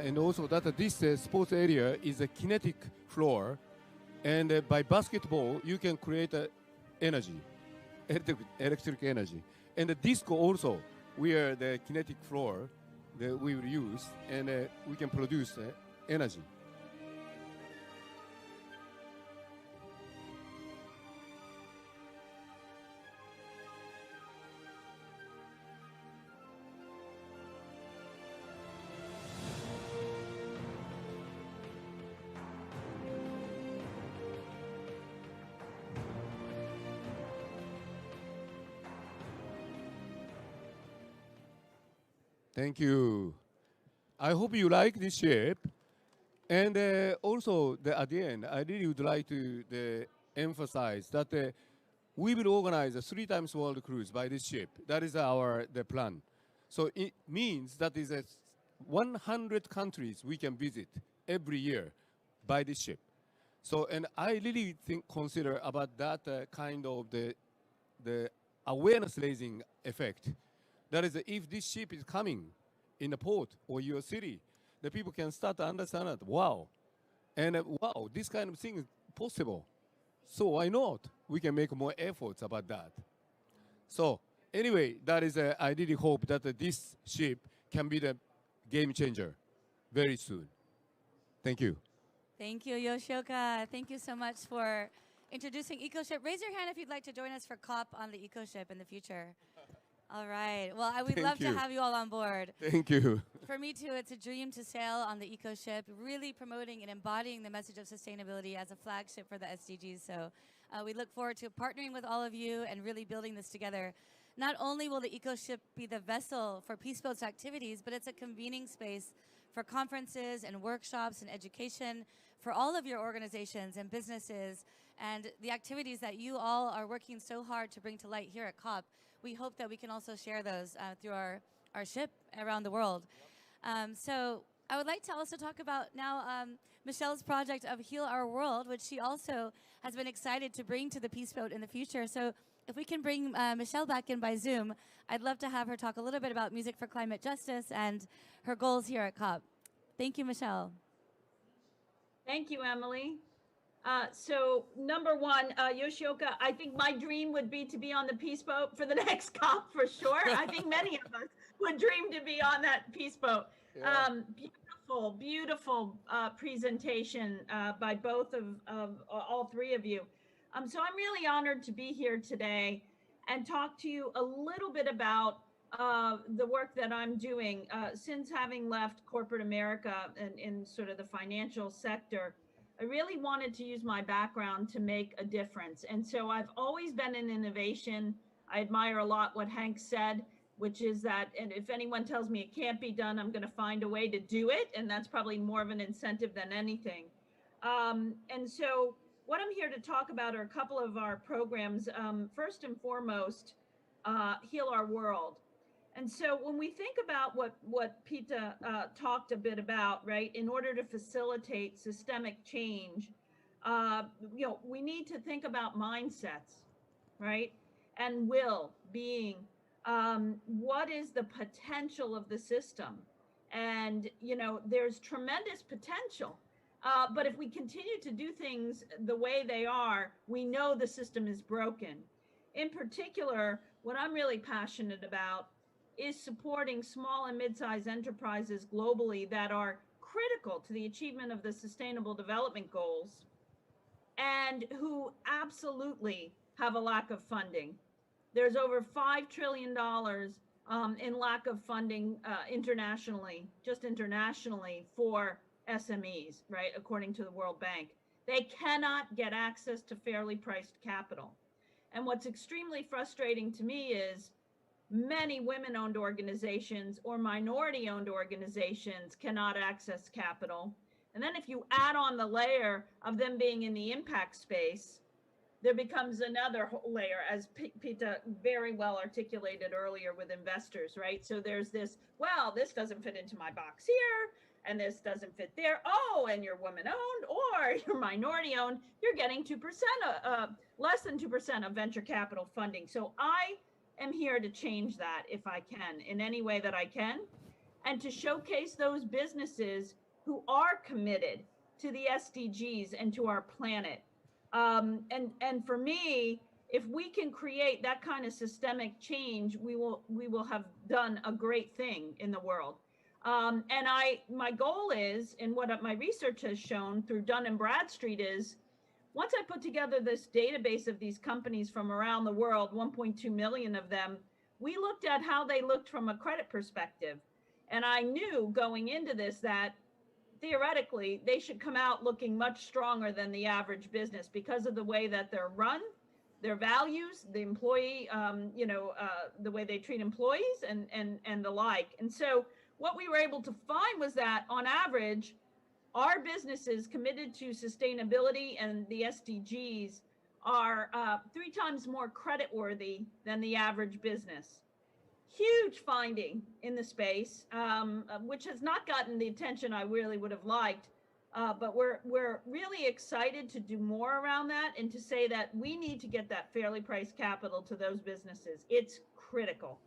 And also that this sports area is a kinetic floor, and by basketball you can create energy, electric energy. And the disco also, where the kinetic floor that we will use, and we can produce energy. Thank you. I hope you like this ship. And also, at the end, I really would like to emphasize that we will organize a 3 times world cruise by this ship. That is the plan. So it means that is 100 countries we can visit every year by this ship. So, and I really consider about that kind of the awareness raising effect. That is, if this ship is coming in the port or your city, the people can start to understand that, wow, and wow, this kind of thing is possible. So why not? We can make more efforts about that. So anyway, that is, I really hope that this ship can be the game changer very soon. Thank you. Thank you, Yoshioka. Thank you so much for introducing EcoShip. Raise your hand if you'd like to join us for COP on the EcoShip in the future. All right. Well, we'd love to have you all on board. Thank you. For me, too, it's a dream to sail on the EcoShip, really promoting and embodying the message of sustainability as a flagship for the SDGs. So we look forward to partnering with all of you and really building this together. Not only will the EcoShip be the vessel for Peace Boat's activities, but it's a convening space for conferences and workshops and education for all of your organizations and businesses and the activities that you all are working so hard to bring to light here at COP. We hope that we can also share those through our ship around the world. So I would like to also talk about now Michele's project of HealRWorld, which she also has been excited to bring to the Peace Boat in the future. So if we can bring Michele back in by Zoom, I'd love to have her talk a little bit about music for climate justice and her goals here at COP. Thank you, Michele. Thank you, Emilie. So number one, Yoshioka, I think my dream would be to be on the Peace Boat for the next COP for sure. I think many of us would dream to be on that Peace Boat. Yeah. Beautiful presentation by both of all three of you. So I'm really honored to be here today and talk to you a little bit about the work that I'm doing since having left corporate America and in sort of the financial sector. I really wanted to use my background to make a difference. And so I've always been in innovation. I admire a lot what Henk said, which is that, and if anyone tells me it can't be done, I'm going to find a way to do it. And that's probably more of an incentive than anything. And so what I'm here to talk about are a couple of our programs. First and foremost, HealRWorld. And so when we think about what Peta talked a bit about, right, in order to facilitate systemic change, we need to think about mindsets, right, and being, what is the potential of the system? And, there's tremendous potential. But if we continue to do things the way they are, we know the system is broken. In particular, what I'm really passionate about is supporting small and mid-sized enterprises globally that are critical to the achievement of the Sustainable Development Goals and who absolutely have a lack of funding. There's over $5 trillion in lack of funding internationally for SMEs, right, according to the World Bank. They cannot get access to fairly priced capital. And what's extremely frustrating to me is many women-owned organizations or minority-owned organizations cannot access capital. And then if you add on the layer of them being in the impact space, there becomes another layer, as Peta very well articulated earlier with investors, right? So there's this, well, this doesn't fit into my box here, and this doesn't fit there. Oh, and you're women-owned or you're minority-owned, you're getting 2%, less than 2% of venture capital funding. So I am here to change that if I can, in any way that I can, and to showcase those businesses who are committed to the SDGs and to our planet. And for me, if we can create that kind of systemic change, we will have done a great thing in the world. And my goal is, and what my research has shown through Dun & Bradstreet is, once I put together this database of these companies from around the world, 1.2 million of them, we looked at how they looked from a credit perspective. And I knew going into this that theoretically they should come out looking much stronger than the average business because of the way that they're run, their values, the employee, the way they treat employees and the like. And so what we were able to find was that on average, our businesses committed to sustainability and the SDGs are 3 times more creditworthy than the average business. Huge finding in the space, which has not gotten the attention I really would have liked. But we're really excited to do more around that and to say that we need to get that fairly priced capital to those businesses. It's critical.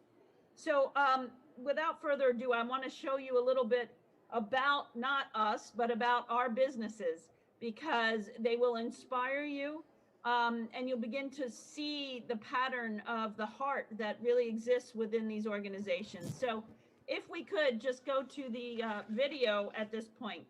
So without further ado, I want to show you a little bit about not us, but about our businesses, because they will inspire you. And you'll begin to see the pattern of the heart that really exists within these organizations. So if we could just go to the video at this point.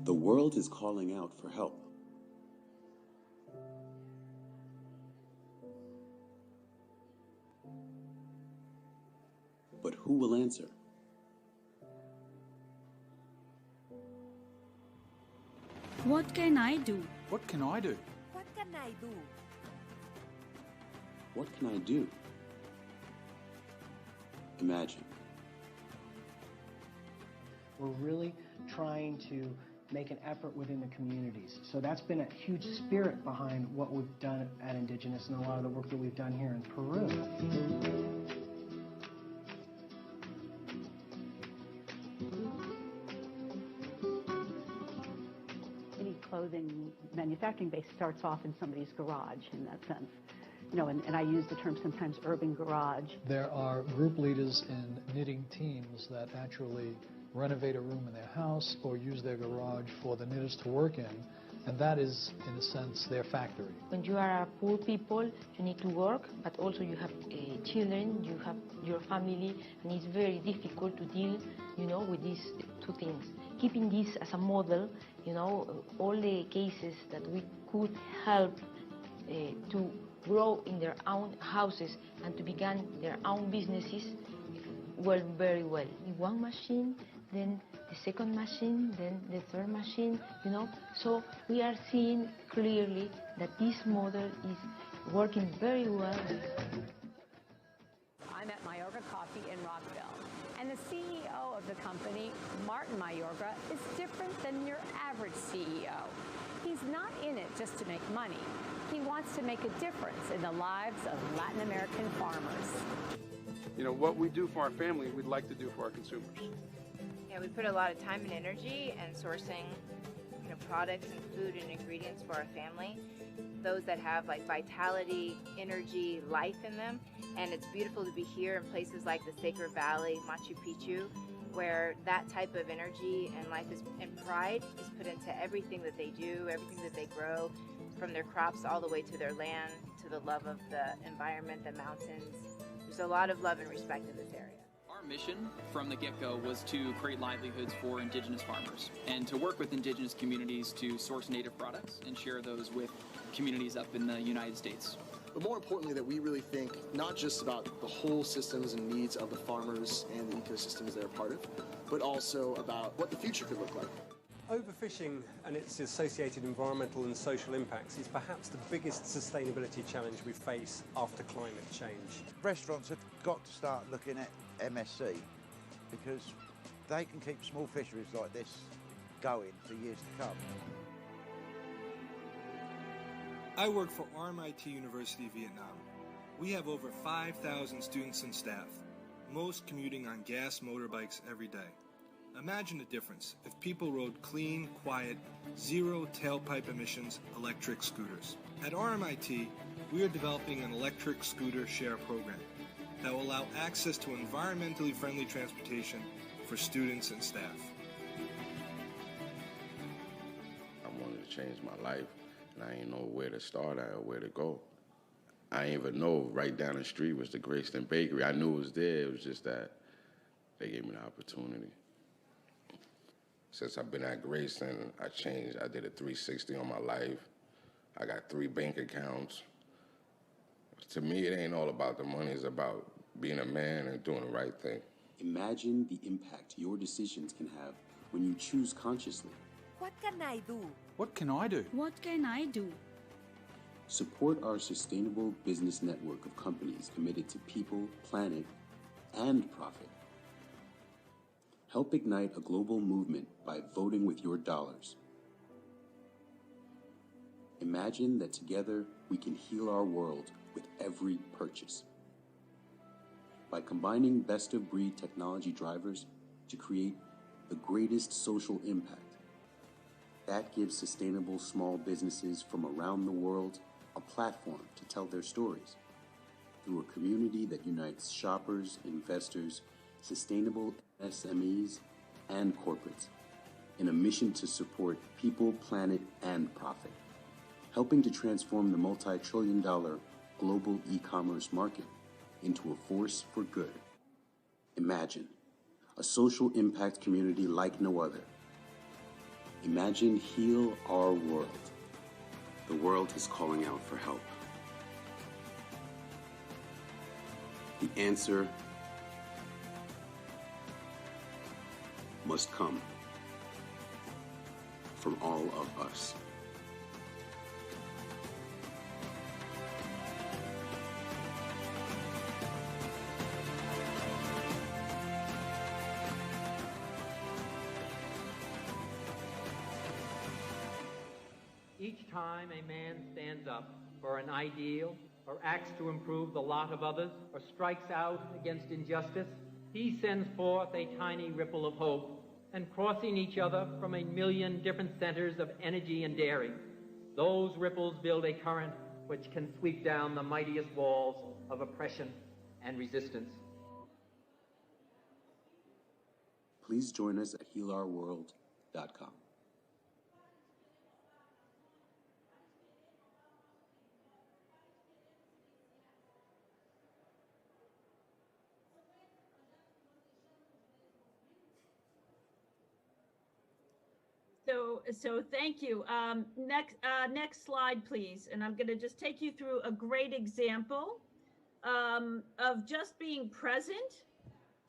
The world is calling out for help. But who will answer? What can I do? What can I do? What can I do? What can I do? Imagine. We're really trying to make an effort within the communities. So that's been a huge spirit behind what we've done at Indigenous and a lot of the work that we've done here in Peru. Any clothing manufacturing base starts off in somebody's garage in that sense. You know, and I use the term sometimes urban garage. There are group leaders in knitting teams that actually renovate a room in their house or use their garage for the knitters to work in, and that is, in a sense, their factory. When you are a poor people, you need to work, but also you have children, you have your family, and it's very difficult to deal, you know, with these two things. Keeping this as a model, you know, all the cases that we could help to grow in their own houses and to begin their own businesses went very well. One machine, then the second machine, then the third machine, you know. So we are seeing clearly that this model is working very well. I'm at Mayorga Coffee in Rockville, and the CEO of the company, Martin Mayorga, is different than your average CEO. He's not in it just to make money. He wants to make a difference in the lives of Latin American farmers. You know, what we do for our family, we'd like to do for our consumers. Yeah, we put a lot of time and energy in sourcing, you know, products and food and ingredients for our family. Those that have like vitality, energy, life in them. And it's beautiful to be here in places like the Sacred Valley, Machu Picchu, where that type of energy and life is, and pride is put into everything that they do, everything that they grow, from their crops all the way to their land, to the love of the environment, the mountains. There's a lot of love and respect in this area. Our mission from the get-go was to create livelihoods for Indigenous farmers and to work with Indigenous communities to source native products and share those with communities up in the United States. But more importantly, that we really think not just about the whole systems and needs of the farmers and the ecosystems they're a part of, but also about what the future could look like. Overfishing and its associated environmental and social impacts is perhaps the biggest sustainability challenge we face after climate change. Restaurants have got to start looking at MSC because they can keep small fisheries like this going for years to come. I work for RMIT University Vietnam. We have over 5,000 students and staff, most commuting on gas motorbikes every day. Imagine the difference if people rode clean, quiet, zero tailpipe emissions electric scooters. At RMIT, we are developing an electric scooter share program that will allow access to environmentally friendly transportation for students and staff. I wanted to change my life, and I didn't know where to start or where to go. I didn't even know right down the street was the Grayston Bakery. I knew it was there, it was just that they gave me the opportunity. Since I've been at Grayson, I changed. I did a 360 on my life. I got 3 bank accounts. To me, it ain't all about the money. It's about being a man and doing the right thing. Imagine the impact your decisions can have when you choose consciously. What can I do? What can I do? What can I do? Support our sustainable business network of companies committed to people, planet, and profit. Help ignite a global movement by voting with your dollars. Imagine that together we can heal our world with every purchase. By combining best-of-breed technology drivers to create the greatest social impact. That gives sustainable small businesses from around the world a platform to tell their stories through a community that unites shoppers, investors, sustainable SMEs, and corporates in a mission to support people, planet, and profit, helping to transform the multi-trillion-dollar global e-commerce market into a force for good. Imagine a social impact community like no other. Imagine Heal Our World. The world is calling out for help. The answer must come from all of us. Each time a man stands up for an ideal or acts to improve the lot of others or strikes out against injustice, he sends forth a tiny ripple of hope, and crossing each other from a million different centers of energy and daring, those ripples build a current which can sweep down the mightiest walls of oppression and resistance. Please join us at HealOurWorld.com. So thank you. Next slide, please. And I'm going to just take you through a great example of just being present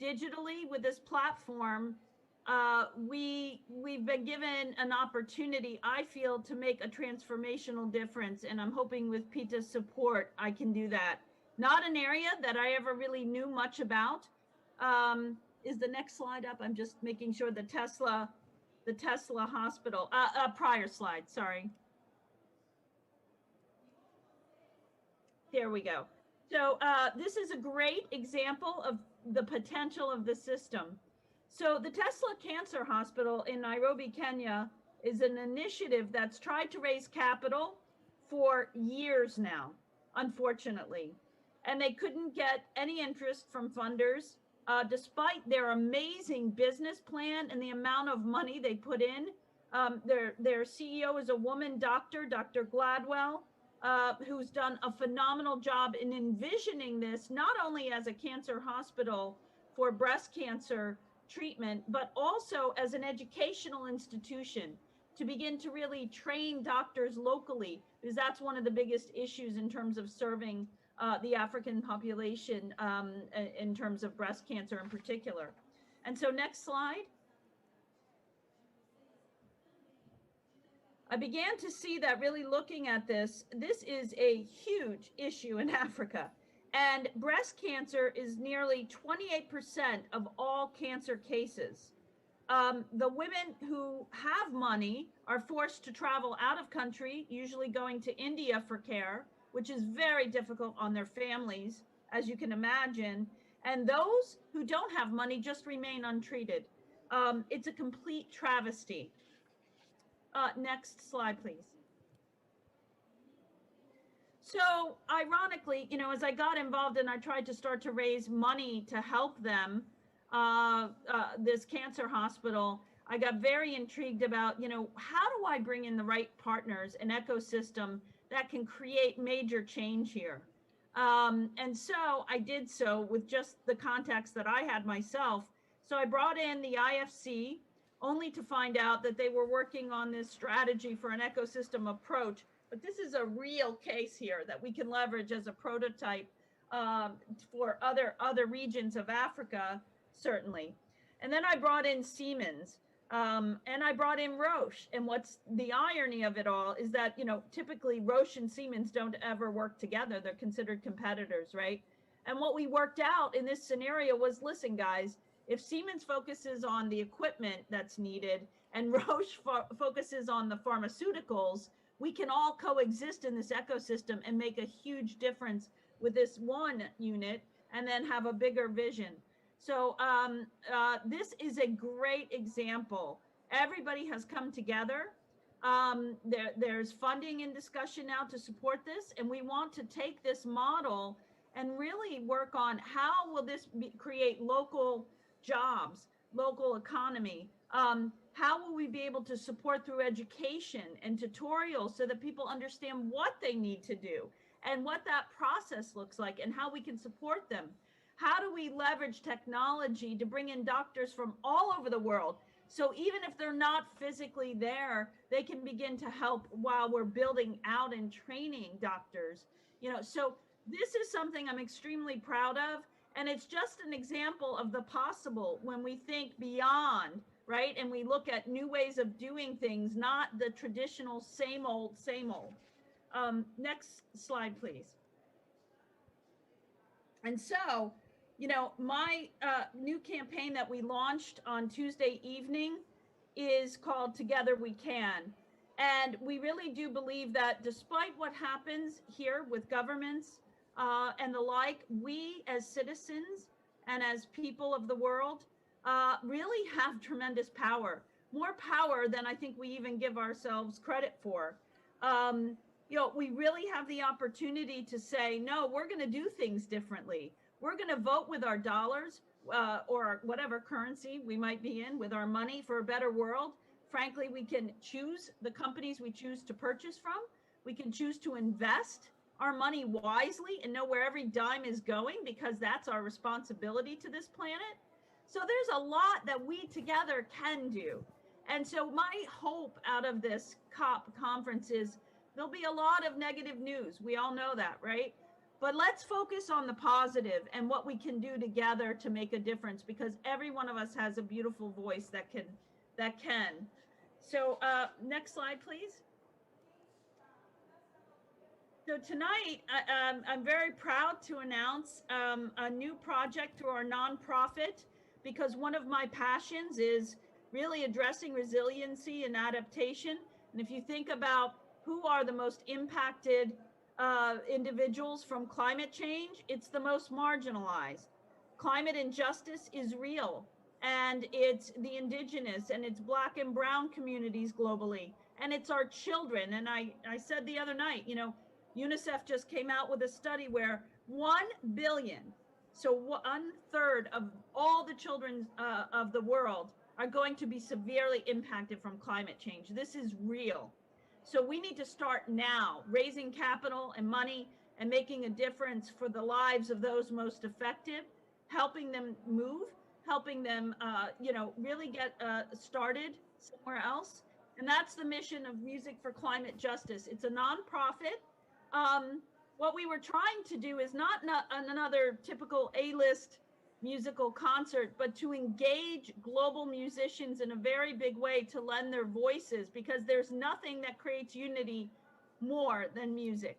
digitally with this platform. We've been given an opportunity, I feel, to make a transformational difference, and I'm hoping with Peta's support I can do that. Not an area that I ever really knew much about. Is the next slide up? I'm just making sure the Tesla hospital, prior slide, sorry. There we go. So this is a great example of the potential of the system. So the Tesla Cancer Hospital in Nairobi, Kenya is an initiative that's tried to raise capital for years now, unfortunately. And they couldn't get any interest from funders. Despite their amazing business plan and the amount of money they put in. Their CEO is a woman doctor, Dr. Gladwell, who's done a phenomenal job in envisioning this, not only as a cancer hospital for breast cancer treatment, but also as an educational institution to begin to really train doctors locally, because that's one of the biggest issues in terms of serving the African population in terms of breast cancer in particular. And so next slide. I began to see that really looking at this is a huge issue in Africa. And breast cancer is nearly 28% of all cancer cases. The women who have money are forced to travel out of country, usually going to India for care, which is very difficult on their families, as you can imagine. And those who don't have money just remain untreated. It's a complete travesty. Next slide, please. So ironically, you know, as I got involved and I tried to start to raise money to help them, this cancer hospital, I got very intrigued about, you know, how do I bring in the right partners, an ecosystem that can create major change here? And so I did so with just the contacts that I had myself. So I brought in the IFC, only to find out that they were working on this strategy for an ecosystem approach. But this is a real case here that we can leverage as a prototype for other regions of Africa, certainly. And then I brought in Siemens, and I brought in Roche. And what's the irony of it all is that, you know, typically Roche and Siemens don't ever work together. They're considered competitors, right? And what we worked out in this scenario was, listen, guys, if Siemens focuses on the equipment that's needed and Roche focuses on the pharmaceuticals, we can all coexist in this ecosystem and make a huge difference with this one unit and then have a bigger vision. So this is a great example. Everybody has come together. There's funding and discussion now to support this, and we want to take this model and really work on how will this create local jobs, local economy. How will we be able to support through education and tutorials so that people understand what they need to do and what that process looks like and how we can support them? How do we leverage technology to bring in doctors from all over the world? So even if they're not physically there, they can begin to help while we're building out and training doctors. You know, so this is something I'm extremely proud of. And it's just an example of the possible when we think beyond, right? And we look at new ways of doing things, not the traditional same old, same old. Next slide, please. And so, you know, my new campaign that we launched on Tuesday evening is called Together We Can. And we really do believe that despite what happens here with governments and the like, we as citizens and as people of the world really have tremendous power, more power than I think we even give ourselves credit for. You know, we really have the opportunity to say, no, we're going to do things differently. We're going to vote with our dollars or whatever currency we might be in, with our money for a better world. Frankly, we can choose the companies we choose to purchase from. We can choose to invest our money wisely and know where every dime is going, because that's our responsibility to this planet. So there's a lot that we together can do. And so my hope out of this COP conference is there'll be a lot of negative news. We all know that, right? But let's focus on the positive and what we can do together to make a difference, because every one of us has a beautiful voice that can. So next slide, please. So tonight, I'm very proud to announce a new project through our nonprofit, because one of my passions is really addressing resiliency and adaptation. And if you think about who are the most impacted individuals from climate change, it's the most marginalized. Climate injustice is real, and it's the indigenous and it's Black and brown communities globally, and it's our children. And I said the other night, you know, UNICEF just came out with a study where 1 billion, so 1/3 of all the children of the world are going to be severely impacted from climate change. This is real. So we need to start now, raising capital and money and making a difference for the lives of those most affected, helping them move, helping them, you know, really get started somewhere else. And that's the mission of Music for Climate Justice. It's a nonprofit. What we were trying to do is not another typical A-list musical concert, but to engage global musicians in a very big way to lend their voices, because there's nothing that creates unity more than music.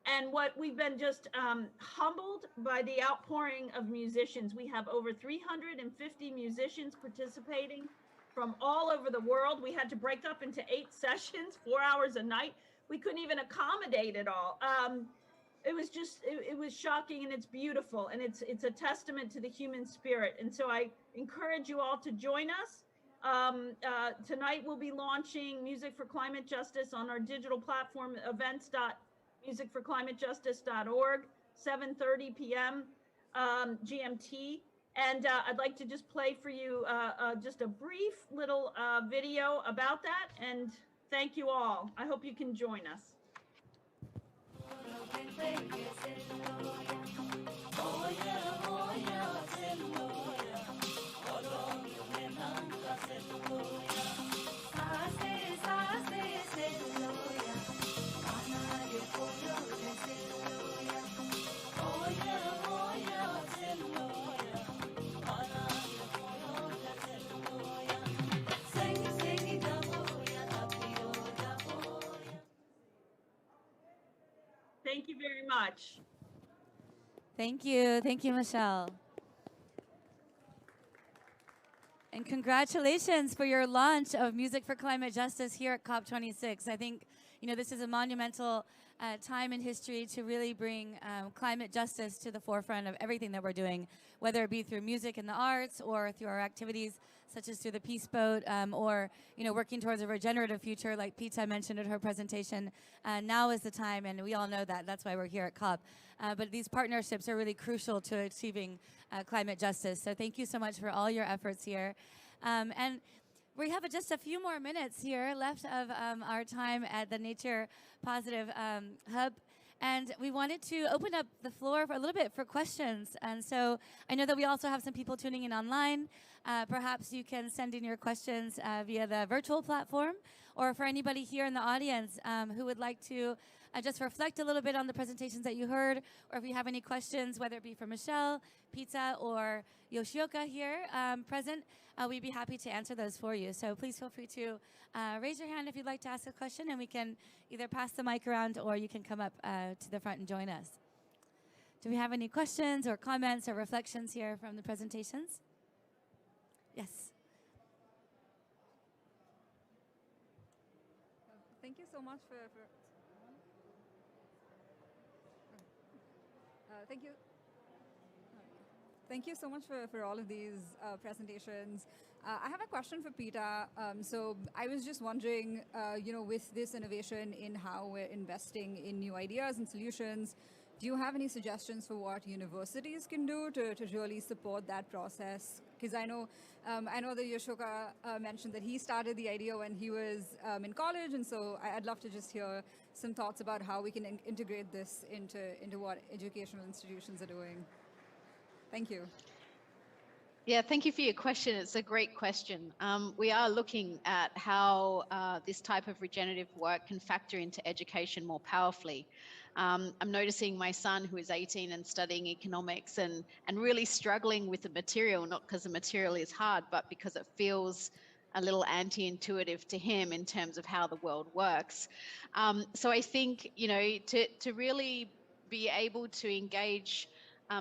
And what we've been just humbled by the outpouring of musicians. We have over 350 musicians participating from all over the world. We had to break up into 8 sessions, 4 hours a night. We couldn't even accommodate it all. It was just, it was shocking, and it's beautiful, and it's a testament to the human spirit. And so I encourage you all to join us. Tonight we'll be launching Music for Climate Justice on our digital platform, events.musicforclimatejustice.org, 7:30 p.m. GMT. And I'd like to just play for you just a brief little video about that. And thank you all. I hope you can join us. Oh yeah, very much. Thank you. Thank you, Michele. And congratulations for your launch of Music for Climate Justice here at COP26. I think, this is a monumental time in history to really bring climate justice to the forefront of everything that we're doing, whether it be through music and the arts or through our activities such as through the Peace Boat or, working towards a regenerative future like Peta mentioned in her presentation. Now is the time, and we all know that. That's why we're here at COP. But these partnerships are really crucial to achieving climate justice. So thank you so much for all your efforts here. And we have just a few more minutes here left of our time at the Nature Positive Hub. And we wanted to open up the floor for a little bit for questions. And so I know that we also have some people tuning in online. Perhaps you can send in your questions via the virtual platform, or for anybody here in the audience who would like to just reflect a little bit on the presentations that you heard, or if you have any questions, whether it be for Michele, Peta, or Yoshioka here present, we'd be happy to answer those for you. So please feel free to raise your hand if you'd like to ask a question, and we can either pass the mic around or you can come up to the front and join us. Do we have any questions or comments or reflections here from the presentations? Yes. Thank you so much for thank you so much for all of these presentations. I have a question for Peta. So I was just wondering, with this innovation in how we're investing in new ideas and solutions, do you have any suggestions for what universities can do to really support that process? Because I know that Yoshioka mentioned that he started the idea when he was in college, and so I'd love to just hear some thoughts about how we can integrate this into what educational institutions are doing. Thank you. Yeah, thank you for your question. It's a great question. We are looking at how this type of regenerative work can factor into education more powerfully. I'm noticing my son, who is 18 and studying economics and really struggling with the material, not because the material is hard, but because it feels a little anti-intuitive to him in terms of how the world works. So I think, to really be able to engage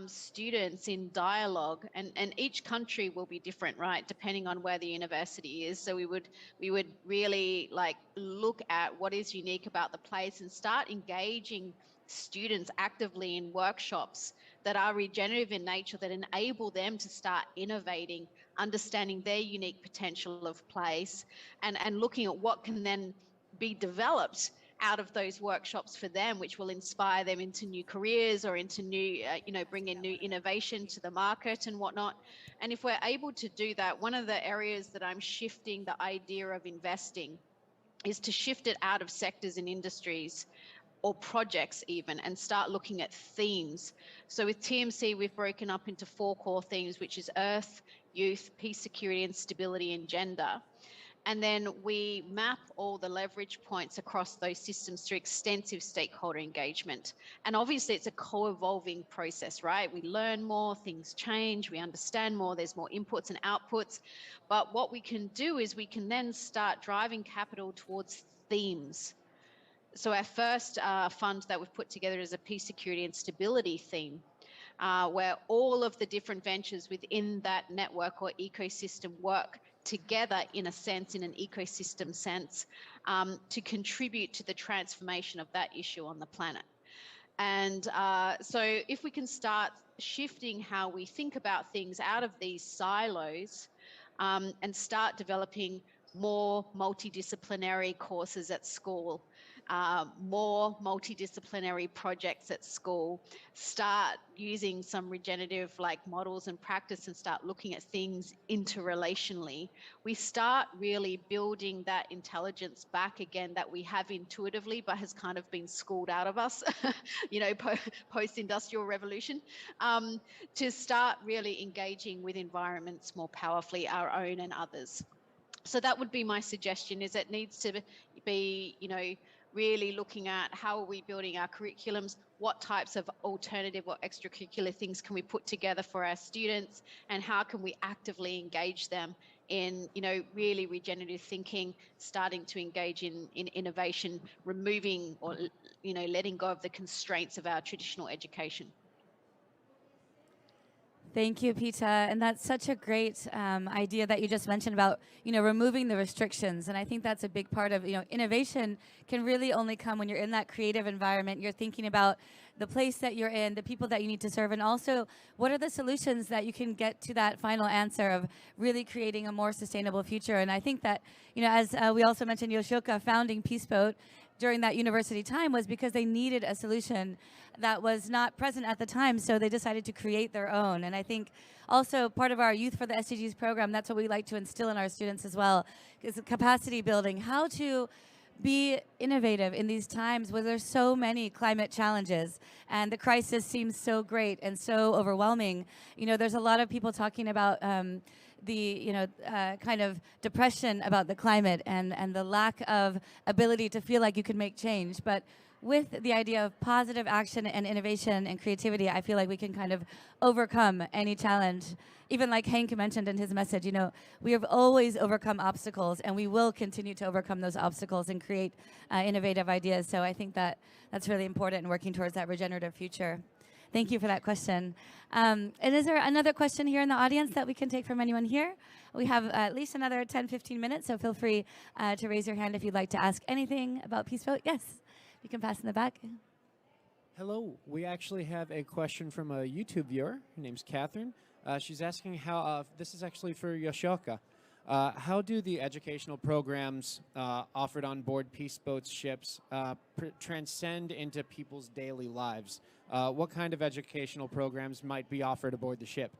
students in dialogue, and each country will be different, right, depending on where the university is. So we would really look at what is unique about the place and start engaging students actively in workshops that are regenerative in nature, that enable them to start innovating, understanding their unique potential of place, and looking at what can then be developed out of those workshops for them, which will inspire them into new careers or into new, bring in new innovation to the market and whatnot. And if we're able to do that, one of the areas that I'm shifting the idea of investing is to shift it out of sectors and industries or projects even, and start looking at themes. So with TMC, we've broken up into 4 core themes, which is Earth, Youth, Peace, Security, and Stability, and Gender. And then we map all the leverage points across those systems through extensive stakeholder engagement. And obviously it's a co-evolving process, right? We learn more, things change, we understand more, there's more inputs and outputs. But what we can do is we can then start driving capital towards themes. So our first fund that we've put together is a Peace, Security, and Stability theme, where all of the different ventures within that network or ecosystem work together, in a sense, in an ecosystem sense, to contribute to the transformation of that issue on the planet. And so if we can start shifting how we think about things out of these silos and start developing more multidisciplinary courses at school, more multidisciplinary projects at school, start using some regenerative models and practice, and start looking at things interrelationally, we start really building that intelligence back again that we have intuitively but has kind of been schooled out of us, post-industrial revolution, to start really engaging with environments more powerfully, our own and others. So that would be my suggestion, is it needs to be, really looking at how are we building our curriculums, what types of alternative or extracurricular things can we put together for our students, and how can we actively engage them in, really regenerative thinking, starting to engage in innovation, removing or, letting go of the constraints of our traditional education. Thank you, Peta. And that's such a great idea that you just mentioned about, removing the restrictions. And I think that's a big part of, innovation can really only come when you're in that creative environment. You're thinking about the place that you're in, the people that you need to serve, and also what are the solutions that you can get to that final answer of really creating a more sustainable future. And I think that, as we also mentioned, Yoshioka founding Peace Boat during that university time was because they needed a solution that was not present at the time, so they decided to create their own. And I think also part of our Youth for the SDGs program, that's what we like to instill in our students as well, is capacity building, how to be innovative in these times where there's so many climate challenges and the crisis seems so great and so overwhelming. There's a lot of people talking about the kind of depression about the climate and the lack of ability to feel like you can make change. But with the idea of positive action and innovation and creativity, I feel like we can kind of overcome any challenge. Even like Henk mentioned in his message, we have always overcome obstacles and we will continue to overcome those obstacles and create innovative ideas. So I think that that's really important in working towards that regenerative future. Thank you for that question. And is there another question here in the audience that we can take from anyone here? We have at least another 10, 15 minutes, so feel free to raise your hand if you'd like to ask anything about Peace Boat. Yes, you can pass in the back. Hello, we actually have a question from a YouTube viewer. Her name's Catherine. She's asking how, this is actually for Yoshioka. How do the educational programs offered on board Peace Boat's ships transcend into people's daily lives? What kind of educational programs might be offered aboard the ship?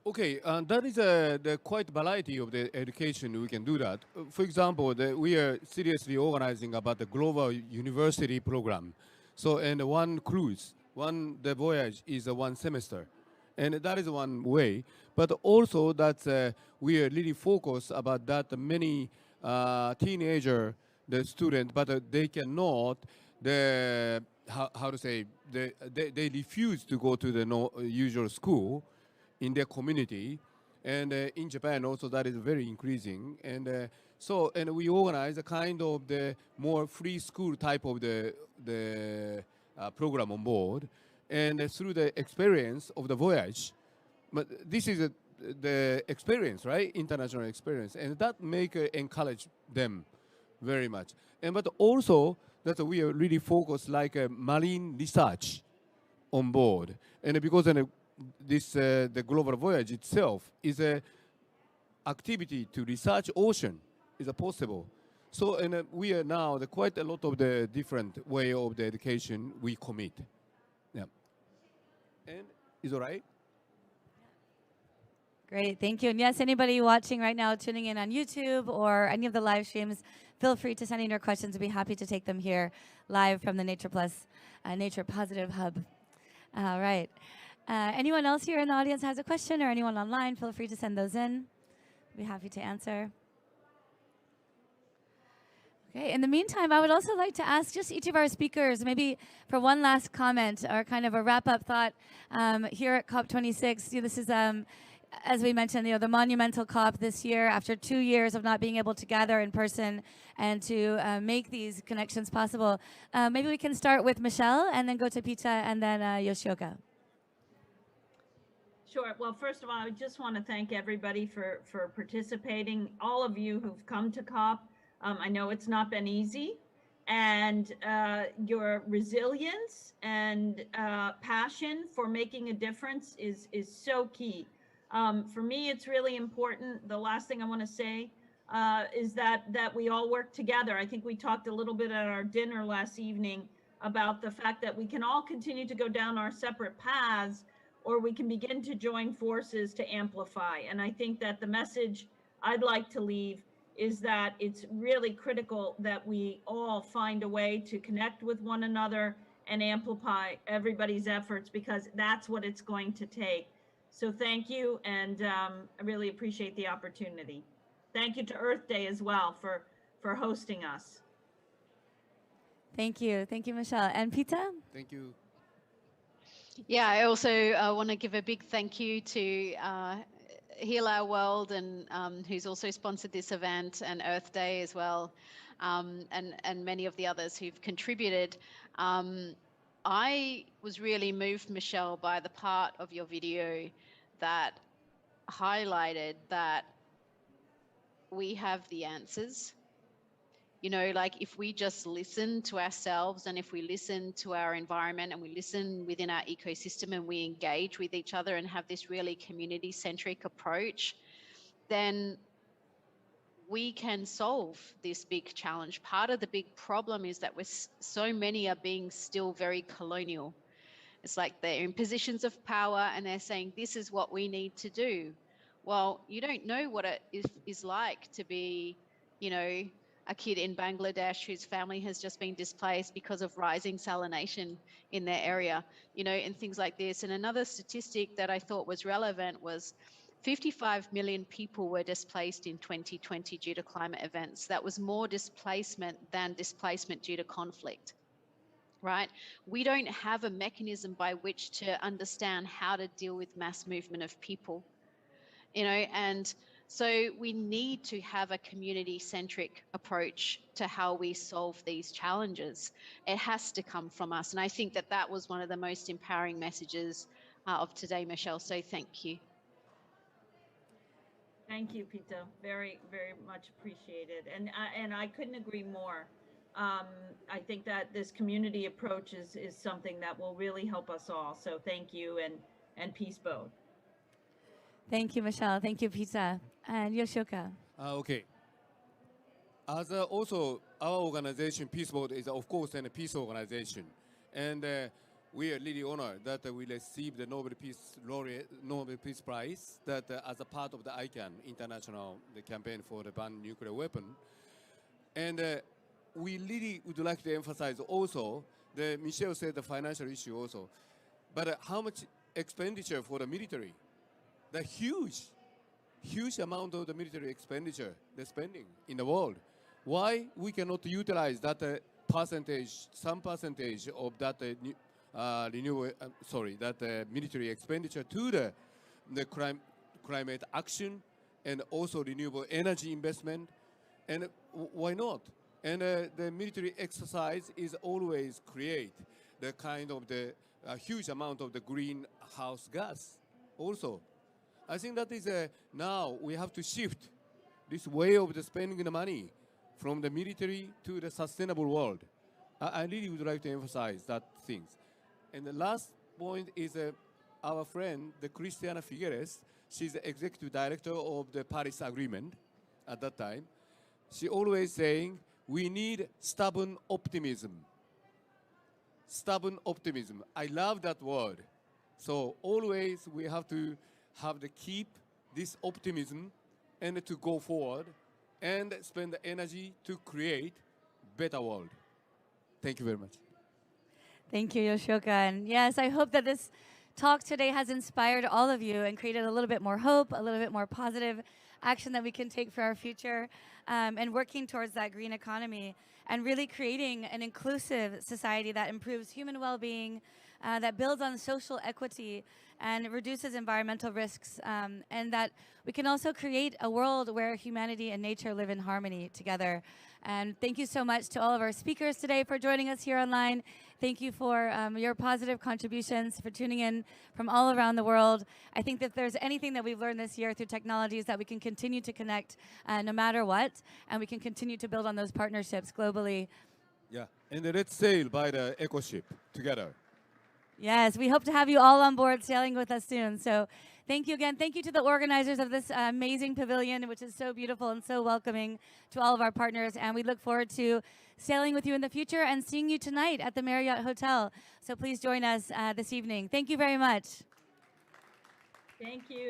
Okay, that is the quite variety of the education we can do that. For example, we are seriously organizing about the global university program. So, and one cruise, the voyage is 1 semester. And that is one way. But also that we are really focused about that many teenager, the student, but they cannot, how to say, they refuse to go to the usual school in their community. And in Japan also that is very increasing. And and we organize a kind of the more free school type of the program on board. And through the experience of the voyage, but this is the experience, right? International experience. And that encourage them very much. And but also that we are really focused like marine research on board. And because the global voyage itself is a activity to research ocean is possible. So and we are now quite a lot of the different way of the education we commit. Yeah. And is all right? Great, thank you. And yes, anybody watching right now, tuning in on YouTube or any of the live streams, feel free to send in your questions. We'll be happy to take them here live from the Nature Plus, Nature Positive Hub. All right. Anyone else here in the audience has a question or anyone online, feel free to send those in. We'll be happy to answer. Okay, in the meantime, I would also like to ask just each of our speakers, maybe for one last comment or kind of a wrap-up thought here at COP26. This is, as we mentioned, the monumental COP this year after 2 years of not being able to gather in person and to make these connections possible. Maybe we can start with Michele and then go to Peta and then Yoshioka. Sure. Well, first of all, I just want to thank everybody for participating, all of you who've come to COP. I know it's not been easy, and your resilience and passion for making a difference is so key. For me, it's really important. The last thing I want to say is that we all work together. I think we talked a little bit at our dinner last evening about the fact that we can all continue to go down our separate paths, or we can begin to join forces to amplify. And I think that the message I'd like to leave is that it's really critical that we all find a way to connect with one another and amplify everybody's efforts, because that's what it's going to take. So thank you, and I really appreciate the opportunity. Thank you to Earth Day as well for hosting us. Thank you, Michele. And Peta? Thank you. Yeah, I also want to give a big thank you to HealRWorld, and who's also sponsored this event, and Earth Day as well, and many of the others who've contributed. I was really moved, Michele, by the part of your video that highlighted that we have the answers. You know, like if we just listen to ourselves, and if we listen to our environment, and we listen within our ecosystem, and we engage with each other and have this really community-centric approach, then we can solve this big challenge. Part of the big problem is that so many are being still very colonial. It's like they're in positions of power and they're saying, this is what we need to do. Well, you don't know what it is like to be, you know, a kid in Bangladesh whose family has just been displaced because of rising salination in their area, you know, and things like this. And another statistic that I thought was relevant was 55 million people were displaced in 2020 due to climate events. That was more displacement than displacement due to conflict, right? We don't have a mechanism by which to understand how to deal with mass movement of people, you know, and so we need to have a community-centric approach to how we solve these challenges. It has to come from us. And I think that that was one of the most empowering messages of today, Michele. So thank you. Thank you, Peta. Very, very much appreciated. And I couldn't agree more. I think that this community approach is something that will really help us all. So thank you, and peace boat. Thank you, Michele. Thank you, Peta. And Yoshioka. Okay. As also our organization, Peace Boat, is of course a peace organization, and we are really honored that we received the Nobel Peace Prize that as a part of the ICAN International campaign for the ban nuclear weapon, and we really would like to emphasize also Michele said the financial issue also, but how much expenditure for the military, the huge amount of the military expenditure, the spending in the world. Why we cannot utilize that some percentage of that military expenditure to the climate action and also renewable energy investment, and why not? And the military exercise is always create the kind of the huge amount of the greenhouse gas also. I think that is now we have to shift this way of the spending the money from the military to the sustainable world. I really would like to emphasize that things. And the last point is our friend, the Christiana Figueres. She's the executive director of the Paris Agreement at that time. She always saying, we need stubborn optimism. Stubborn optimism. I love that word. So always we have to keep this optimism and to go forward and spend the energy to create better world. Thank you very much. Thank you, Yoshioka. And yes, I hope that this talk today has inspired all of you and created a little bit more hope, a little bit more positive action that we can take for our future, and working towards that green economy and really creating an inclusive society that improves human well-being, that builds on social equity and reduces environmental risks, and that we can also create a world where humanity and nature live in harmony together. And thank you so much to all of our speakers today for joining us here online. Thank you for your positive contributions, for tuning in from all around the world. I think that if there's anything that we've learned this year through technology is that we can continue to connect no matter what, and we can continue to build on those partnerships globally. Yeah, and let's sail by the eco ship together. Yes, we hope to have you all on board sailing with us soon. So thank you again. Thank you to the organizers of this amazing pavilion, which is so beautiful and so welcoming to all of our partners. And we look forward to sailing with you in the future and seeing you tonight at the Marriott Hotel. So please join us this evening. Thank you very much. Thank you.